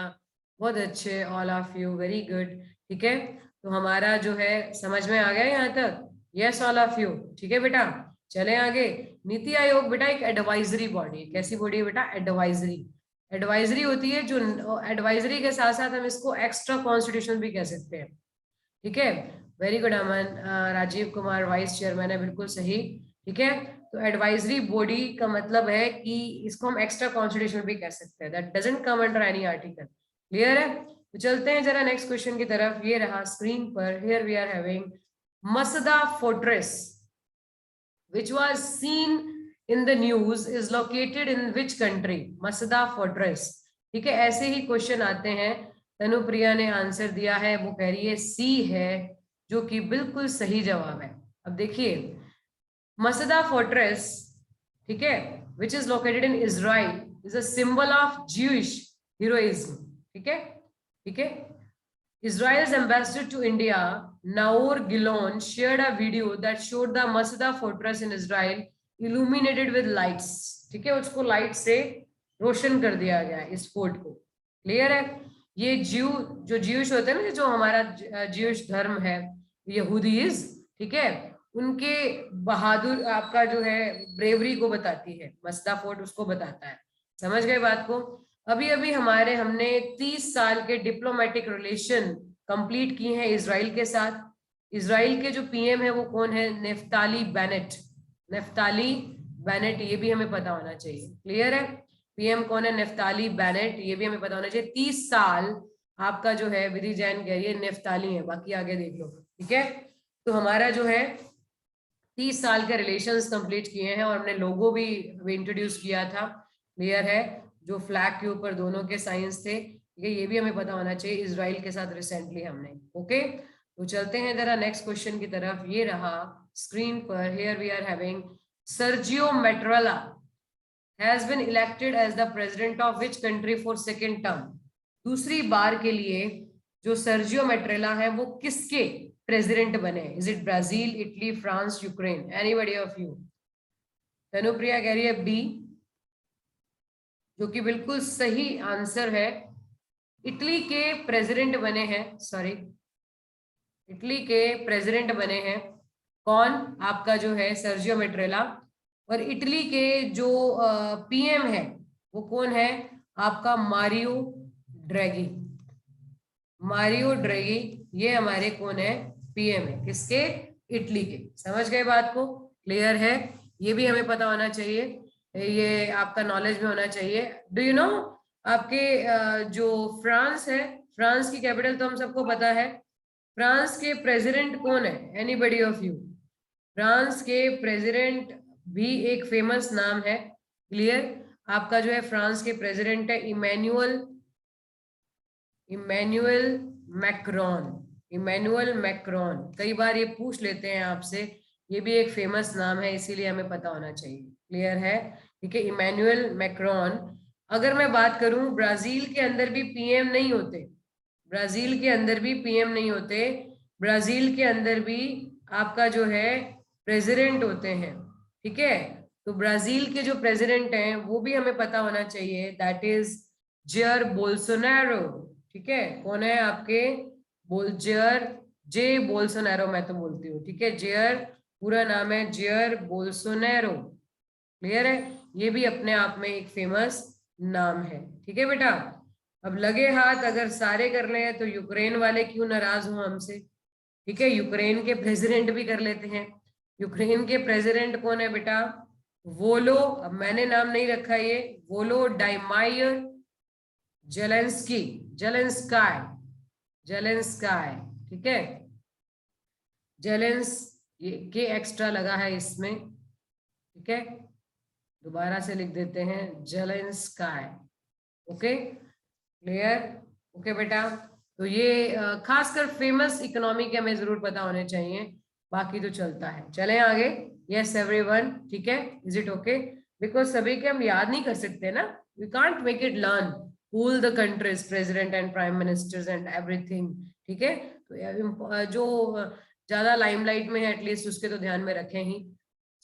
बहुत अच्छे, all of you, very good, ठीक है? तो हमारा जो है समझ में आ गया यहाँ तक? यस ऑल ऑफ यू, ठीक है बेटा? चले आगे। नीति आयोग बेटा एक एडवाइजरी बॉडी है। कैसी बॉडी है बेटा? एडवाइजरी। एडवाइजरी होती है जो, एडवाइजरी के साथ साथ हम इसको एक्स्ट्रा कॉन्स्टिट्यूशन भी कह सकते हैं, ठीक है? वेरी गुड अमन। राजीव कुमार वाइस चेयरमैन है, बिल्कुल सही, ठीक है? तो एडवाइजरी बॉडी का मतलब है कि इसको हम एक्स्ट्रा कॉन्स्टिट्यूशन भी कह सकते हैं, that doesn't come under any article. Clear है? तो चलते हैं जरा नेक्स्ट क्वेश्चन की तरफ। ये रहा स्क्रीन पर, here we are having Masada fortress which was seen in the news is located in which country? Masada fortress. ठीक है, ऐसे ही क्वेश्चन आते हैं। तनुप्रिया ने आंसर दिया है, वो कह रही है सी है, जो कि बिल्कुल सही जवाब है। अब देखिए मसदा फोर्ट्रेस, ठीक है, which is located in Israel is a symbol of Jewish heroism। ठीक है, ठीक है। Israel's ambassador to India, Naor Gilon, shared a video that showed the Masada fortress in Israel illuminated with lights। ठीक है, उसको light से रोशन कर दिया गया है इस फोर्ट को। क्लियर है? ये जो ज्यूश होते हैं ना, जो हमारा ज्यूश धर्म है, यहूदीज, ठीक है, उनके बहादुर आपका जो है ब्रेवरी को बताती है। मसदा फोर्ट उसको बताता है। समझ गए बात को? अभी अभी हमने 30 साल के डिप्लोमेटिक रिलेशन कंप्लीट किए हैं इजराइल के साथ। इजराइल के जो पीएम है वो कौन है? Naftali Bennett. नेफ्ताली बेनेट, ये भी हमें पता होना चाहिए। क्लियर है? पीएम कौन है? नेफ्ताली बेनेट, ये भी हमें पता होना चाहिए। 30 साल आपका जो है विधि जैन कह रही है नेफ्ताली है, बाकी आगे देख लो। ठीक है, तो हमारा जो है 30 साल के रिलेशंस कंप्लीट किए हैं और हमने लोगो भी इंट्रोड्यूस किया था। क्लियर है? जो फ्लैग के ऊपर दोनों के साइंस थे, ये भी हमें पता होना चाहिए इजराइल के साथ रिसेंटली हमने। ओके, तो चलते हैं जरा नेक्स्ट क्वेश्चन की तरफ। ये रहा स्क्रीन पर, here we are having Sergio Mattarella has been elected as the president of which country for second term। दूसरी बार के लिए जो सर्जियो मेट्रेला है वो किसके प्रेसिडेंट बने? Is it Brazil, Italy, France, Ukraine? Anybody of you? Tanupriya कह रही है बी, जो कि बिल्कुल सही आंसर है। इटली के प्रेसिडेंट बने हैं, सॉरी, इटली के प्रेसिडेंट बने हैं कौन? आपका जो है सर्जियो मेट्रेला। और इटली के जो पीएम है वो कौन है? आपका मारियो ड्रैगी। मारियो ड्रैगी, ये हमारे कौन है? पीएम है। किसके? इटली के। समझ गए बात को? क्लियर है? ये भी हमें पता होना चाहिए, ये आपका नॉलेज में होना चाहिए। डू यू नो आपके जो फ्रांस है, फ्रांस की कैपिटल तो हम सबको पता है। फ्रांस के प्रेसिडेंट कौन है? Anybody of you? फ्रांस के प्रेसिडेंट भी एक फेमस नाम है। क्लियर? आपका जो है फ्रांस के प्रेसिडेंट है इमैनुअल मैक्रोन। इमैनुअल मैक्रोन, कई बार ये पूछ लेते हैं आपसे, ये भी एक फेमस नाम है, इसीलिए हमें पता होना चाहिए। क्लियर है? ठीक है, इमैनुअल मैक्रोन। अगर मैं बात करूं, ब्राजील के अंदर भी पीएम नहीं होते, ब्राजील के अंदर भी पीएम नहीं होते, ब्राजील के अंदर भी आपका जो है प्रेसिडेंट होते हैं। ठीक है, तो ब्राजील के जो प्रेसिडेंट हैं वो भी हमें पता होना चाहिए, दैट इज जेयर बोल्सोनारो। ठीक है, कौन है आपके? जेयर जे बोल्सोनारो, मैं तो बोलती हूँ। ठीक है, जेयर पूरा नाम है जेयर बोल्सोनारो। क्लियर है? ये भी अपने आप में एक फेमस नाम है। ठीक है बेटा, अब लगे हाथ अगर सारे कर ले तो यूक्रेन वाले क्यों नाराज हो हमसे? ठीक है, यूक्रेन के प्रेसिडेंट भी कर लेते हैं। यूक्रेन के प्रेसिडेंट कौन है बेटा? वोलो, अब मैंने नाम नहीं रखा ये, वोलो डाइमायर जेलेंस्की, जेलेंस्काय, जेलेंस्काय। ठीक है, जेलेंस, ये के एक्स्ट्रा लगा है इसमें। ठीक है, दोबारा से लिख देते हैं जेलेंस्काय। Okay, clear? ओके बेटा, तो ये खासकर फेमस इकोनॉमी के हमें जरूर पता होने चाहिए, बाकी तो चलता है। चलें आगे। यस एवरीवन, ठीक है, इज इट ओके? बिकॉज सभी के हम याद नहीं कर सकते ना, we can't make it learn all the countries president and prime ministers and everything. ठीक है, तो जो ज्यादा लाइमलाइट में है एटलीस्ट उसके तो ध्यान में रखें ही।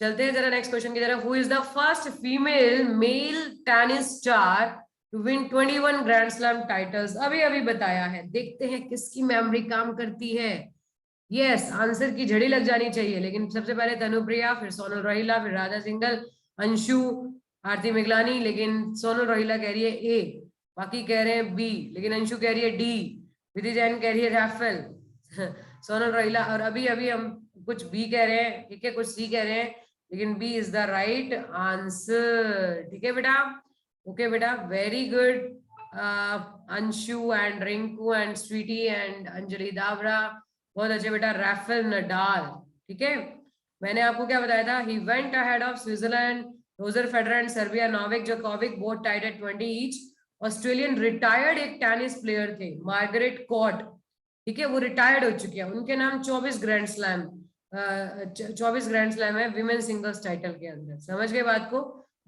चलते हैं जरा नेक्स्ट क्वेश्चन की तरफ। Who is the first female male tennis star to win 21 grand slam titles? अभी अभी बताया है, देखते हैं किसकी मेमोरी काम करती है। यस, आंसर की झड़ी लग जानी चाहिए, लेकिन सबसे पहले तनुप्रिया, फिर सोनल रोहिला, फिर राधा सिंगल, अंशु, आरती मिगलानी। लेकिन सोनल रोहिला कह रही है ए, बाकी कह रहे हैं बी, लेकिन अंशु कह रही है डी, विधि जैन कह रही है राफेल सोनल रोहिला, और अभी अभी हम कुछ बी कह रहे हैं, ठीक है, कुछ सी कह रहे हैं। लेकिन B is the right answer. ठीक है बेटा, ओके बेटा, very good Anshu and Rinku and Sweety and Anjali Dawra, बहुत अच्छे बेटा। राफेल नडाल, ठीक है, मैंने आपको क्या बताया था, he went ahead of Switzerland, Roger Federer and Serbia, Novick Djokovic both tied at 20 each. Australian retired एक टेनिस प्लेयर थे, मार्गरेट कॉर्ट, ठीक है, वो रिटायर्ड हो चुके हैं, उनके नाम 24 ग्रैंड स्लैम 24 ग्रैंड स्लैम है विमेन सिंगल्स टाइटल के अंदर। समझ गए बात को?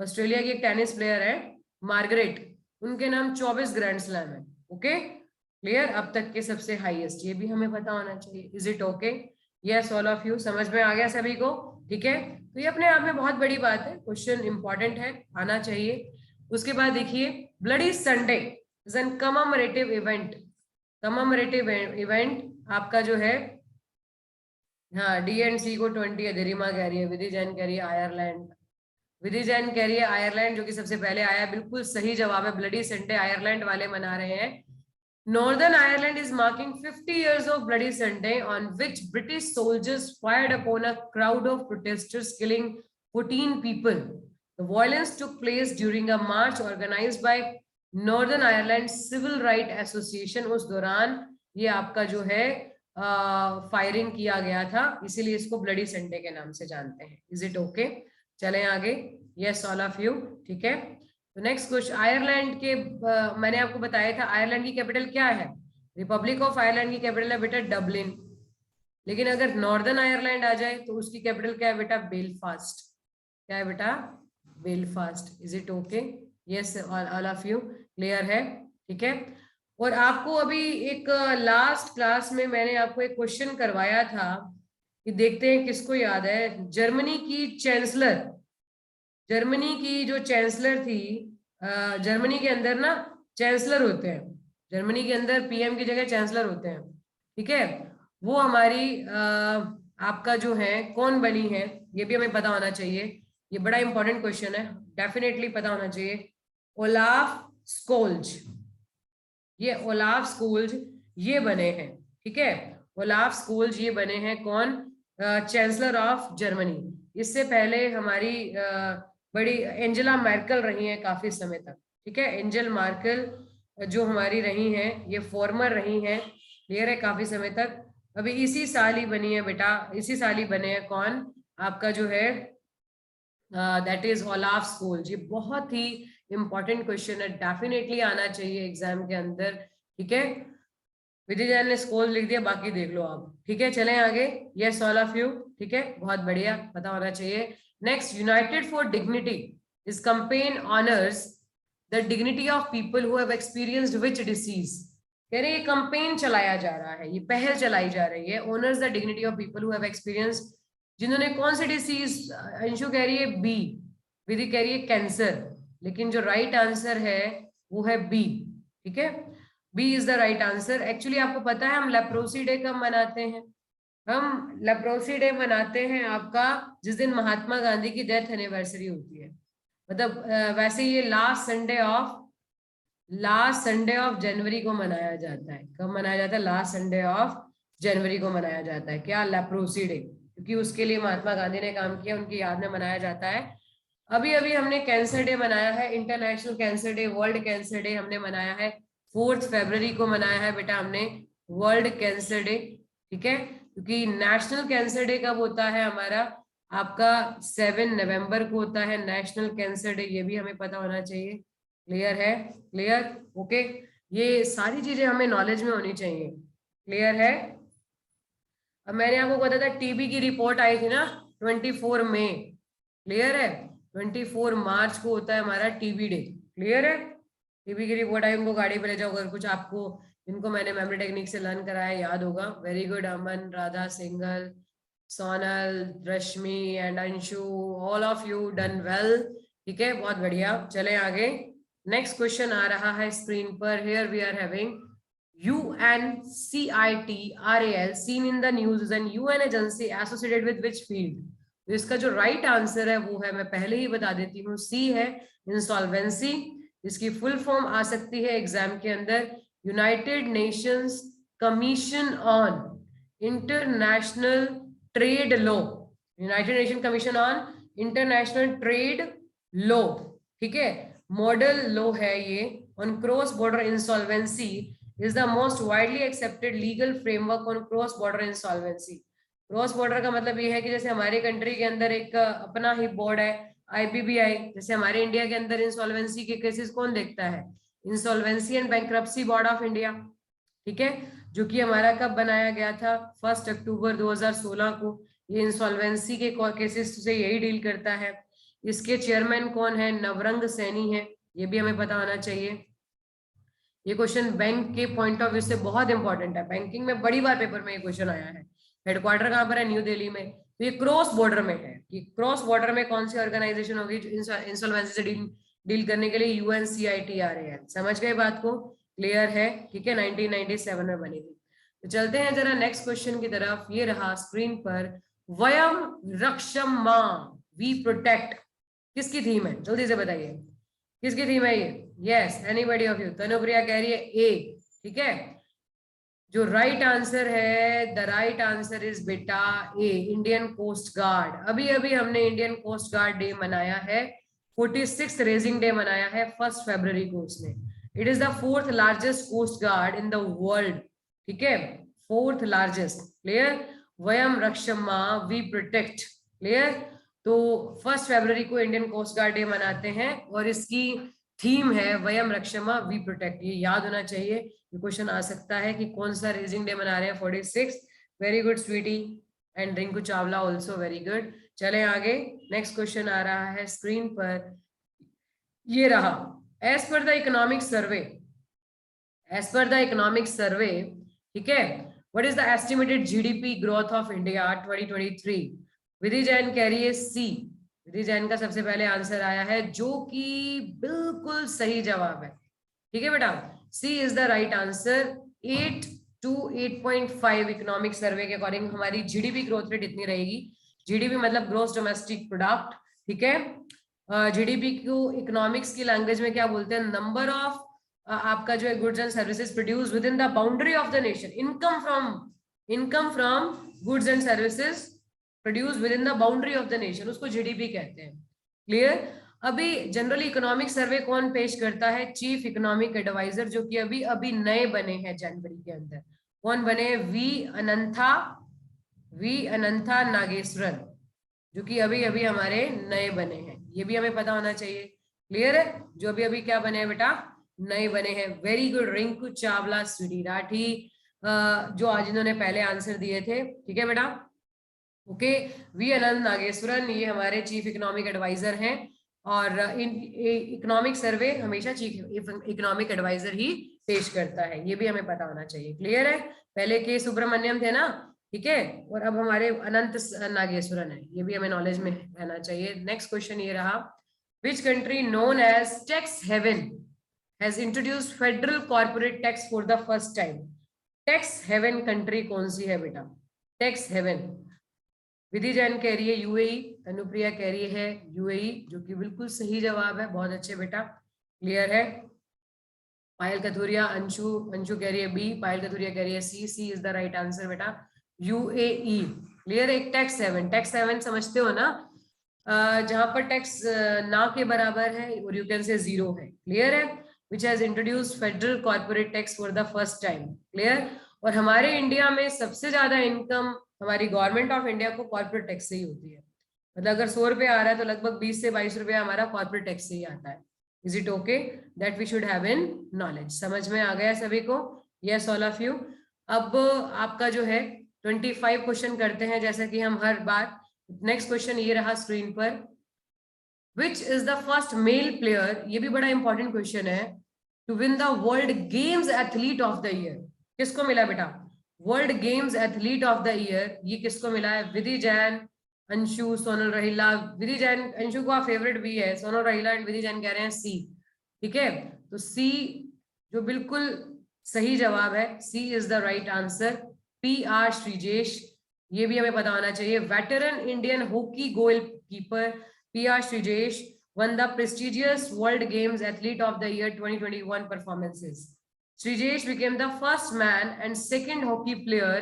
ऑस्ट्रेलिया की एक टेनिस प्लेयर है मार्गरेट, उनके नाम 24 ग्रैंड स्लैम है। ओके क्लियर, अब तक के सबसे हाईएस्ट, ये भी हमें पता होना चाहिए। Is it okay? Yes all of you, समझ में आ गया सभी को? ठीक है, तो ये अपने आप में बहुत बड़ी बात है, क्वेश्चन इंपॉर्टेंट है, आना चाहिए। उसके बाद देखिए, bloody Sunday is an commemorative event. Commemorative event आपका जो है, हाँ डी एंड सी को 20 है, गरिमा कह रही है, विधि जैन कह रही है आयरलैंड, विधि जैन कह रही है आयरलैंड, जो कि सबसे पहले आया, बिल्कुल सही जवाब है, ब्लडी संडे आयरलैंड वाले मना रहे हैं। Northern Ireland is marking 50 years of Bloody Sunday, on which British soldiers fired upon a crowd of protesters, killing 14 people. The violence took place during a march organized by Northern Ireland Civil Rights Association. उस दौरान ये आपका जो है firing किया गया था, इसीलिए इसको ब्लडी संडे के नाम से जानते हैं। Is it okay? चलें आगे। यस ऑल ऑफ यू, ठीक है। तो नेक्स्ट क्वेश्चन, आयरलैंड के मैंने आपको बताया था आयरलैंड की कैपिटल क्या है, रिपब्लिक ऑफ आयरलैंड की कैपिटल है बेटा डबलिन। लेकिन अगर नॉर्दर्न आयरलैंड आ जाए तो उसकी कैपिटल क्या है बेटा, बेलफास्ट। क्या है बेटा? Belfast. Is it okay? Yes all of you, clear है? ठीक है, और आपको अभी एक लास्ट क्लास में मैंने आपको एक क्वेश्चन करवाया था कि देखते हैं किसको याद है, जर्मनी की चांसलर, जर्मनी की जो चांसलर थी, जर्मनी के अंदर ना चांसलर होते हैं, जर्मनी के अंदर पीएम की जगह चांसलर होते हैं, ठीक है, वो हमारी आपका जो है कौन बनी है, ये भी हमें पता होना चाहिए, ये बड़ा इंपॉर्टेंट क्वेश्चन है, डेफिनेटली पता होना चाहिए। ओलाफ स्कोल्ज, ये ओलाफ स्कोल्ज ये बने हैं, ठीक है, ओलाफ स्कोल्ज ये बने हैं कौन, चांसलर ऑफ जर्मनी। इससे पहले हमारी बड़ी एंजेला मैर्केल रही हैं काफी समय तक, ठीक है, एंजेल मार्केल जो हमारी रही हैं ये फॉर्मर रही हैं, क्लियर है, काफी समय तक। अभी इसी साल ही बनी है बेटा, इसी साल ही बने हैं कौन, आपका जो है दैट इज ओलाफ स्कोल्ज। ये बहुत ही इंपॉर्टेंट क्वेश्चन है, डेफिनेटली आना चाहिए एग्जाम के अंदर, ठीक है। विधि जैन ने स्कोल्ज लिख दिया, बाकी देख लो आप, ठीक है। चलें आगे, यस ऑल ऑफ यू, ठीक है, बहुत बढ़िया, पता होना चाहिए। नेक्स्ट, यूनाइटेड फॉर डिग्निटी इस campaign honours the dignity of people who have experienced which disease. कह रहे ये कैंपेन चलाया जा रहा है, ये पहल चलाई जा रही है, honours the dignity of people who have experienced, जिन्होंने कौन सी डिसीज, अंशु कह रही है बी, विधि कह रही है कैंसर, लेकिन जो राइट आंसर है वो है बी, ठीक है, B is the right answer. Actually आपको पता है हम लेप्रोसी डे कब मनाते हैं, हम लेप्रोसी डे मनाते हैं आपका जिस दिन महात्मा गांधी की डेथ एनिवर्सरी होती है, मतलब वैसे ये लास्ट संडे ऑफ जनवरी को मनाया जाता है। कब मनाया जाता है? लास्ट संडे ऑफ जनवरी को मनाया जाता है, क्या, लेप्रोसी डे, क्योंकि उसके लिए महात्मा गांधी ने काम किया, उनकी याद में मनाया जाता है। अभी अभी हमने कैंसर डे मनाया है, international cancer day, world cancer day हमने मनाया है, 4 फरवरी को मनाया है बेटा हमने वर्ल्ड कैंसर डे, ठीक है, क्योंकि नेशनल कैंसर डे कब होता है हमारा, आपका 7 नवंबर को होता है नेशनल कैंसर डे, ये भी हमें पता होना चाहिए, क्लियर है? क्लियर, ओके, ये सारी चीजें हमें नॉलेज में होनी चाहिए, क्लियर है? अब मैंने आपको बताया था टीबी की रिपोर्ट आई थी ना 24 मई, क्लियर है, 24 मार्च को होता है हमारा टीबी डे, क्लियर है, टीबी की रिपोर्ट आई, उनको गाड़ी पे ले जाओ, अगर कुछ आपको इनको मैंने मेमोरी टेक्निक से लर्न कराया याद होगा। Very good Aman, Radha, single, Sonal, Rashmi and Anshu, all of you done well, ठीक है, बहुत बढ़िया। चले आगे, नेक्स्ट क्वेश्चन आ रहा है स्क्रीन पर, here we are having UNCITRAL seen in the news is an UN agency associated with which field। तो इसका जो राइट आंसर है वो है, मैं पहले ही बता देती हूँ, सी है, इंसॉल्वेंसी। इसकी फुल फॉर्म आ सकती है एग्जाम के अंदर, United Nations commission on international trade law, United nation commission on international trade law, ठीक है, मॉडल लॉ है ये on cross border insolvency, is the most widely accepted legal framework on cross border insolvency. Cross border का मतलब ये है कि जैसे हमारे कंट्री के अंदर एक अपना ही बोर्ड है IBBI, जैसे हमारे इंडिया के अंदर इंसॉल्वेंसी के केसेस कौन देखता है, insolvency and bankruptcy board of India, ठीक है, जो कि हमारा कब बनाया गया था, 1 अक्टूबर 2016 को। ये इंसॉल्वेंसी के केसेस से यही डील करता है। इसके चेयरमैन कौन है, नवरंग सैनी है, ये भी हमें पता होना चाहिए। ये क्वेश्चन बैंक के पॉइंट ऑफ व्यू से बहुत इंपॉर्टेंट है, बैंकिंग में बड़ी बार पेपर में ये क्वेश्चन आया है। हेडक्वार्टर कहाँ पर है, न्यू दिल्ली में, तो ये क्रॉस बॉर्डर में है कि क्रॉस बॉर्डर में कौन सी ऑर्गेनाइजेशन होगी जो इंसॉल्वेंसी से डील करने के लिए UNCITRAL। समझ गए बात को, क्लियर है, ठीक है, 1997 में बनी थी। तो चलते हैं जरा नेक्स्ट क्वेश्चन की तरफ। ये रहा स्क्रीन पर, वयम रक्षमा वी प्रोटेक्ट, किसकी थीम है, जल्दी से बताइए किसकी थीम है ये। Yes, anybody of you, Tanupriya कह रही है ए, ठीक है, जो राइट आंसर है, द राइट आंसर इज बेटा ए, इंडियन कोस्ट गार्ड। अभी अभी हमने इंडियन कोस्ट गार्ड डे मनाया है, 46th रेजिंग डे मनाया है 1 फरवरी को उसने। It is the 4th largest coast guard in the world, ठीक है, 4th largest, clear. Vayam रक्षमा we protect, clear. तो 1 फरवरी को इंडियन कोस्ट गार्ड डे मनाते हैं और इसकी थीम है वयम रक्षमा वी प्रोटेक्ट। ये याद होना चाहिए, ये क्वेश्चन आ सकता है कि कौन सा रेजिंग डे मना रहे हैं, 46। Very good Sweety, and Rinku Chawla also very good. चले आगे, नेक्स्ट क्वेश्चन आ रहा है स्क्रीन पर, ये रहा, as per the economic survey, as per the economic survey, ठीक है, what is the estimated GDP growth of India 2023। Vidhi Jain कह रही है सी, विधि जैन का सबसे पहले आंसर आया है जो कि बिल्कुल सही जवाब है, ठीक है बेटा, C is the right answer. 8 to 8.5 economic survey के अकॉर्डिंग हमारी GDP ग्रोथ रेट इतनी रहेगी। GDP मतलब ग्रोस डोमेस्टिक प्रोडक्ट, ठीक है। GDP को इकोनॉमिक्स की लैंग्वेज में क्या बोलते हैं, नंबर ऑफ आपका जो है goods and services produce with in the boundary of the nation, income from goods and services produce with in the boundary of the nation, उसको GDP कहते हैं, क्लियर। अभी जनरली इकोनॉमिक सर्वे कौन पेश करता है, चीफ इकोनॉमिक एडवाइजर, जो कि अभी अभी नए बने हैं जनवरी के अंदर। कौन बने, वी अनंथा नागेश्वरन, जो कि अभी अभी हमारे नए बने हैं, ये भी हमें पता होना चाहिए, क्लियर है, जो अभी अभी क्या बने हैं बेटा, नए बने हैं। वेरी गुड रिंकू चावला, स्वीटी राठी, जो आज इन्होंने पहले आंसर दिए थे, ठीक है बेटा, ओके। वी अनंत नागेश्वरन ये हमारे चीफ इकोनॉमिक एडवाइजर हैं, और इकोनॉमिक सर्वे हमेशा चीफ इकोनॉमिक एडवाइजर ही पेश करता है, ये भी हमें पता होना चाहिए, क्लियर है। पहले के सुब्रमण्यम थे ना, ठीक है, और अब हमारे अनंत नागेश्वरन है, ये भी हमें नॉलेज में रहना चाहिए। नेक्स्ट क्वेश्चन ये रहा, which country known as tax haven has introduced federal corporate tax for the first time. Tax haven country कौन सी है बेटा, टैक्स हेवन। विधि जैन कह रही है UAE, तनुप्रिया कह रही है UAE, जो कि बिल्कुल सही जवाब है, बहुत अच्छे बेटा, क्लियर है। पायल कथुरिया, अंशु कह रही है बी, पायल कथुरिया कह रही है C is the right answer बेटा, UAE, क्लियर। एक टैक्स हेवन समझते हो ना, जहां पर टैक्स ना के बराबर है और यू कैन से जीरो है, क्लियर है, which has introduced federal corporate tax for the first time, clear. और हमारे इंडिया में सबसे ज्यादा इनकम हमारी गवर्नमेंट ऑफ इंडिया को कॉर्पोरेट टैक्स से ही होती है, मतलब अगर 100 रुपये आ रहा है तो लगभग 20 से 22 रुपया हमारा कॉर्पोरेट टैक्स से ही आता है। Is it okay, that we should have in knowledge. समझ में आ गया सभी को, यस ऑल ऑफ यू। अब आपका जो है 25 क्वेश्चन करते हैं जैसा कि हम हर बार। नेक्स्ट क्वेश्चन ये रहा स्क्रीन पर, which is the first male player, ये भी बड़ा इंपॉर्टेंट क्वेश्चन है, to win the world games athlete of the year. किसको मिला बेटा world games athlete of the year, ये किसको मिला है, विधि जैन, अंशु, सोनल रहीला। विधि जैन, अंशु का फेवरेट भी है, सोनल रहीला एंड विधि जैन कह रहे हैं सी, ठीक है, तो सी जो बिल्कुल सही जवाब है, C is the right answer. PR Sreejesh, ये भी हमें पता होना चाहिए, veteran Indian hockey goalkeeper PR Sreejesh won the prestigious World Games Athlete of the Year 2021 performances. Srijesh became the first man and second hockey player,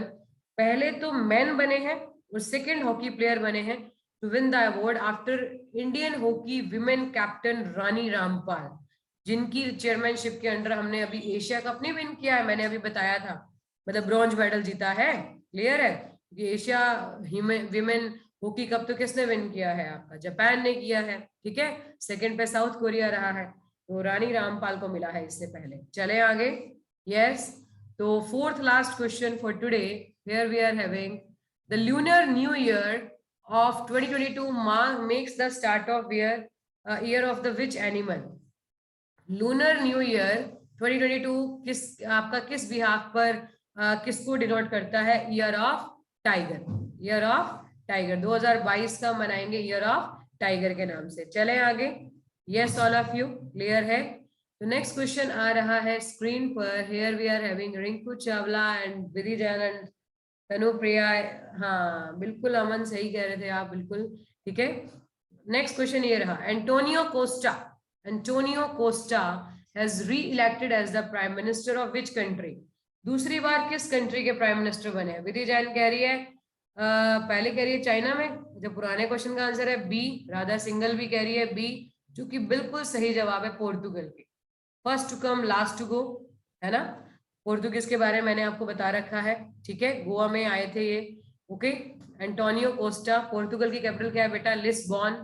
पहले तो मैन बने हैं और सेकंड हॉकी प्लेयर बने हैं to win the award after Indian hockey women captain Rani Rampal, जिनकी chairmanship के under हमने अभी एशिया कप नहीं विन किया है, मैंने अभी बताया था, मतलब ब्रॉन्ज मेडल जीता है। क्लियर है? ये एशिया विमेन हॉकी कप तो किसने विन किया है? आपका जापान ने किया है। ठीक है, सेकंड पे साउथ कोरिया रहा है, तो रानी रामपाल को मिला है इससे पहले। चले आगे। यस, तो fourth last question for today, here we are having the lunar new year of 2022 makes the start of year of the which animal? Lunar new year 2022 किस आपका किस बिहाफ पर किसको डिनोट करता है? Year of tiger. Year of tiger 2022 का मनाएंगे year of tiger के नाम से। चले आगे। Yes all of you clear है? तो नेक्स्ट क्वेश्चन आ रहा है स्क्रीन पर। Here we are having Rinku Chawla and Vidhi Jain and Tanupriya. हाँ बिल्कुल अमन, सही कह रहे थे आप, बिल्कुल ठीक है। नेक्स्ट क्वेश्चन ये रहा, Antonio Costa has re-elected as the prime minister of which country? दूसरी बार किस कंट्री के प्राइम मिनिस्टर बने? विधि जैन कह रही है पहले कह रही है चाइना में, जब पुराने क्वेश्चन का आंसर है बी। राधा सिंगल भी कह रही है बी, जो कि बिल्कुल सही जवाब है पोर्तुगल के। First to come last to go, है ना? पोर्तुगीज के बारे में मैंने आपको बता रखा है। ठीक है, गोवा में आए थे ये। Okay, Antonio Costa. पोर्तुगल की कैपिटल क्या है बेटा? लिस्बॉन।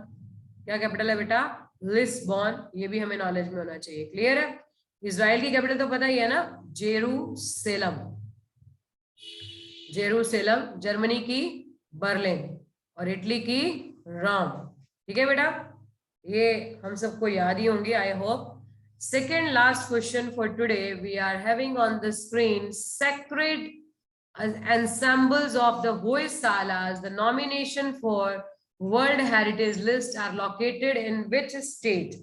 क्या कैपिटल है बेटा? लिस्बॉन। ये भी हमें नॉलेज में होना चाहिए। क्लियर है? इजराइल की कैपिटल तो पता ही है ना, जेरूसलम। जेरूसलम। जर्मनी की बर्लिन और इटली की रोम। ठीक है बेटा, ये हम सबको याद ही होंगे I hope. Second last question for today, we are having on the screen sacred ensembles of the Hoysalas. The nomination for World Heritage List are located in which state?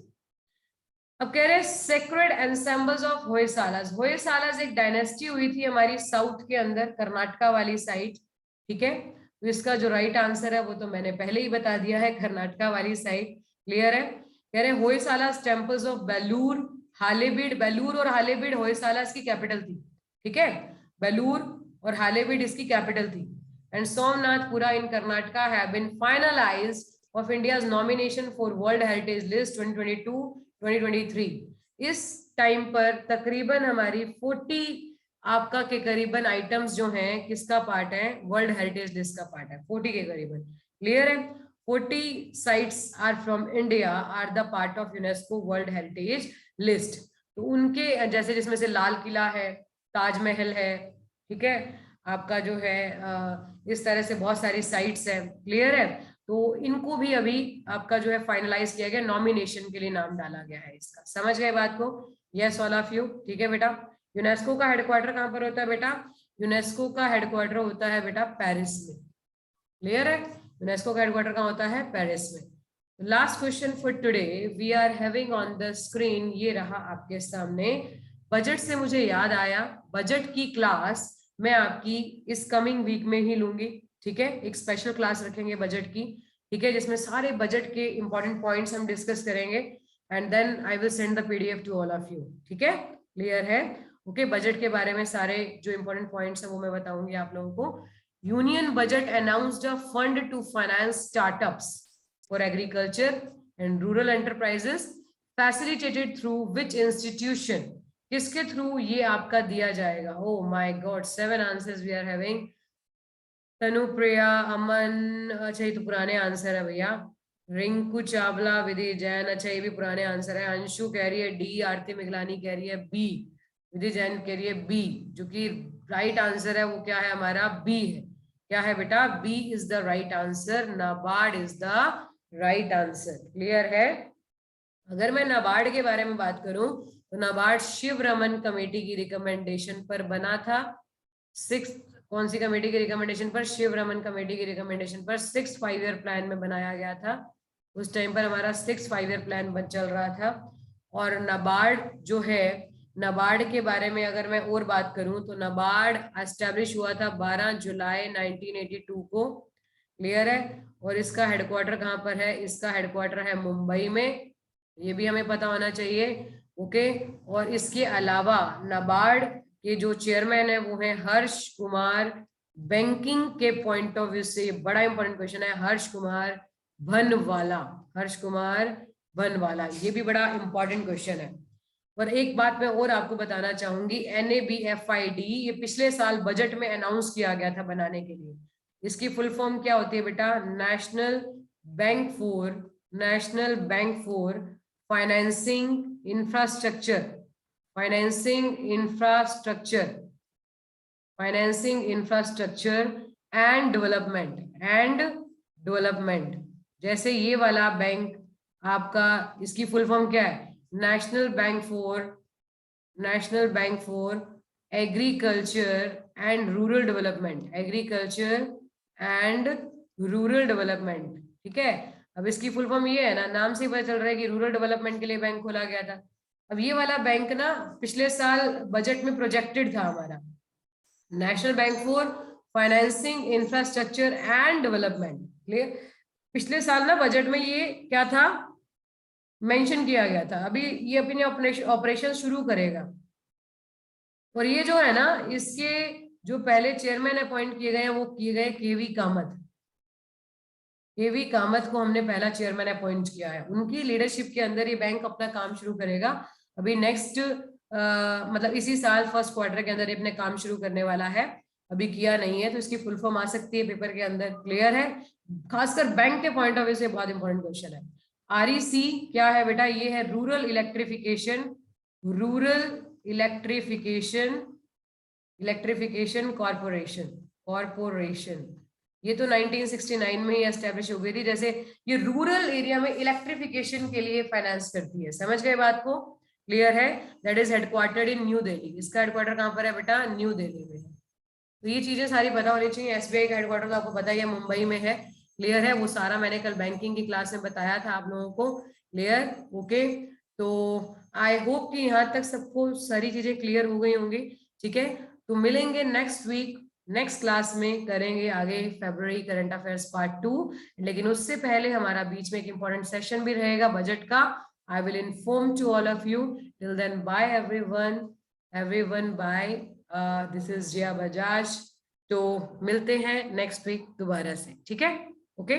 अब कह रहे हैं सेक्रेड एंसेम्बल्स ऑफ होयसालास। होयसालास एक dynasty हुई थी हमारी south के अंदर, कर्नाटका वाली साइड। ठीक है, तो इसका जो राइट आंसर है वो तो मैंने पहले ही बता दिया है, कर्नाटका वाली साइड। क्लियर है? कह रहे हैं होयसालास टेम्पल्स ऑफ बेलूर, हालेबीड। बेलूर और हालेबीड होयसालास की कैपिटल थी। ठीक है, बेलूर और हालेबीड इसकी कैपिटल थी। And Somanathapura in Karnataka have been finalised of India's nomination for World Heritage List 2022-2023। इस टाइम पर तकरीबन हमारी 40 आपका के करीबन आइटम्स जो हैं किसका पार्ट है? वर्ल्ड हेरिटेज लिस्ट का पार्ट है, 40 के करीबन। क्लियर है? 40 sites are from India are the part of UNESCO World Heritage List। तो उनके जैसे जिसमें से लाल किला है, ताजमहल है, ठीक है, आपका जो है इस तरह से बहुत सारी साइट्स है। क्लियर है? तो इनको भी अभी आपका जो है फाइनलाइज किया गया, नॉमिनेशन के लिए नाम डाला गया है इसका। समझ गए बात को? Yes all of you. ठीक है बेटा, यूनेस्को का हेडक्वार्टर कहाँ पर होता है बेटा? यूनेस्को का हेडक्वार्टर होता है बेटा पेरिस में। क्लियर है? यूनेस्को का हेडक्वार्टर कहाँ होता है? पेरिस में। Last question for today we are having on the screen, ये रहा आपके सामने। बजट से मुझे याद आया, बजट की क्लास मैं आपकी इस कमिंग वीक में ही लूंगी। ठीक है, एक स्पेशल क्लास रखेंगे बजट की। ठीक है, जिसमें सारे बजट के इंपॉर्टेंट पॉइंट्स हम डिस्कस करेंगे and then I will send the PDF to all of you. ठीक है, क्लियर है? ओके, बजट के बारे में सारे जो इंपॉर्टेंट पॉइंट्स हैं वो मैं बताऊंगी आप लोगों को। Union budget announced a fund to finance startups for agriculture and rural enterprises facilitated through which institution? किसके थ्रू ये आपका दिया जाएगा? Oh my God, 7 answers we are having. Tanupriya, Aman, अच्छा ये तो पुराने आंसर है भैया। रिंकू चावला, विधि जैन, अच्छा ये भी पुराने आंसर है। अंशु कह रही है डी, आरती मिगलानी कह रही है बी, विधि जैन कह रही है बी, जो कि राइट आंसर है वो क्या है हमारा? बी है। क्या है बेटा? B is the right answer, NABARD is the right answer. Clear है? अगर मैं नाबार्ड के बारे में बात करूं तो नाबार्ड शिव रमन कमेटी की रिकमेंडेशन पर बना था। 6 कौन सी कमेटी की रिकमेंडेशन पर? शिव रमन कमेटी की रिकमेंडेशन पर 6 5-year प्लान में बनाया गया था। उस टाइम पर हमारा 6 5-year प्लान चल रहा था। और नाबार्ड जो है, नाबार्ड के बारे में अगर मैं और बात करूं तो नाबार्ड एस्टेब्लिश हुआ था 12 जुलाई 1982 को। क्लियर है? और इसका हेडक्वार्टर कहाँ पर है? इसका हेडक्वार्टर है मुंबई में, ये भी हमें पता होना चाहिए। ओके, और इसके अलावा नाबार्ड के जो चेयरमैन है वो है हर्ष कुमार। बैंकिंग के पॉइंट ऑफ व्यू से बड़ा इंपॉर्टेंट क्वेश्चन है, हर्ष कुमार भनवाला, हर्ष कुमार भनवाला, ये भी बड़ा इंपॉर्टेंट क्वेश्चन है। और एक बात मैं और आपको बताना चाहूंगी, NABFID ये पिछले साल बजट में अनाउंस किया गया था बनाने के लिए। इसकी फुल फॉर्म क्या होती है बेटा? National bank for financing infrastructure, financing infrastructure and development. जैसे ये वाला बैंक आपका, इसकी फुल फॉर्म क्या है? National bank for agriculture and rural development, ठीक है। अब इसकी फुल फॉर्म ये है ना, नाम से ही पता चल रहा है कि रूरल डेवलपमेंट के लिए बैंक खोला गया था। अब ये वाला बैंक ना पिछले साल बजट में प्रोजेक्टेड था हमारा, national bank for financing infrastructure and development. Clear? पिछले साल ना बजट में ये क्या था, मेंशन किया गया था। अभी ये अपने ऑपरेशन शुरू करेगा। और ये जो है ना, इसके जो पहले चेयरमैन अपॉइंट किए गए हैं वो किए गए केवी कामत को हमने पहला चेयरमैन अपॉइंट किया है। उनकी लीडरशिप के अंदर ये बैंक अपना काम शुरू करेगा। अभी नेक्स्ट मतलब इसी साल फर्स्ट क्वार्टर के अंदर ये अपने काम शुरू करने वाला है। अभी किया नहीं है तो इसकी फुल फॉर्म आ सकती है पेपर के अंदर। क्लियर है? खासकर बैंक के पॉइंट ऑफ व्यू से बहुत इंपॉर्टेंट क्वेश्चन है। REC क्या है बेटा? ये है रूरल इलेक्ट्रिफिकेशन कॉर्पोरेशन। ये तो 1969 में ही एस्टेब्लिश हो गई थी। जैसे ये रूरल एरिया में इलेक्ट्रिफिकेशन के लिए फाइनेंस करती है। समझ गए बात को? क्लियर है? That is headquartered in new Delhi. इसका हेडक्वार्टर कहाँ पर है बेटा? न्यू दिल्ली में है। तो ये चीजें सारी पता होनी चाहिए। SBI का हेडक्वार्टर तो आपको पता ही है मुंबई में है। क्लियर है? वो सारा मैंने कल बैंकिंग की क्लास में बताया था आप लोगों को। क्लियर? ओके। तो आई होप कि यहाँ तक सबको सारी चीजें क्लियर हो गई होंगी। ठीक है, तो मिलेंगे नेक्स्ट वीक, नेक्स्ट क्लास में करेंगे आगे फरवरी करंट अफेयर्स पार्ट 2। लेकिन उससे पहले हमारा बीच में एक इंपॉर्टेंट सेशन भी रहेगा बजट का। I will inform to all of you. Till then bye everyone bye. This is Jiya Bajaj. तो मिलते हैं नेक्स्ट वीक दोबारा से। ठीक है? ओके।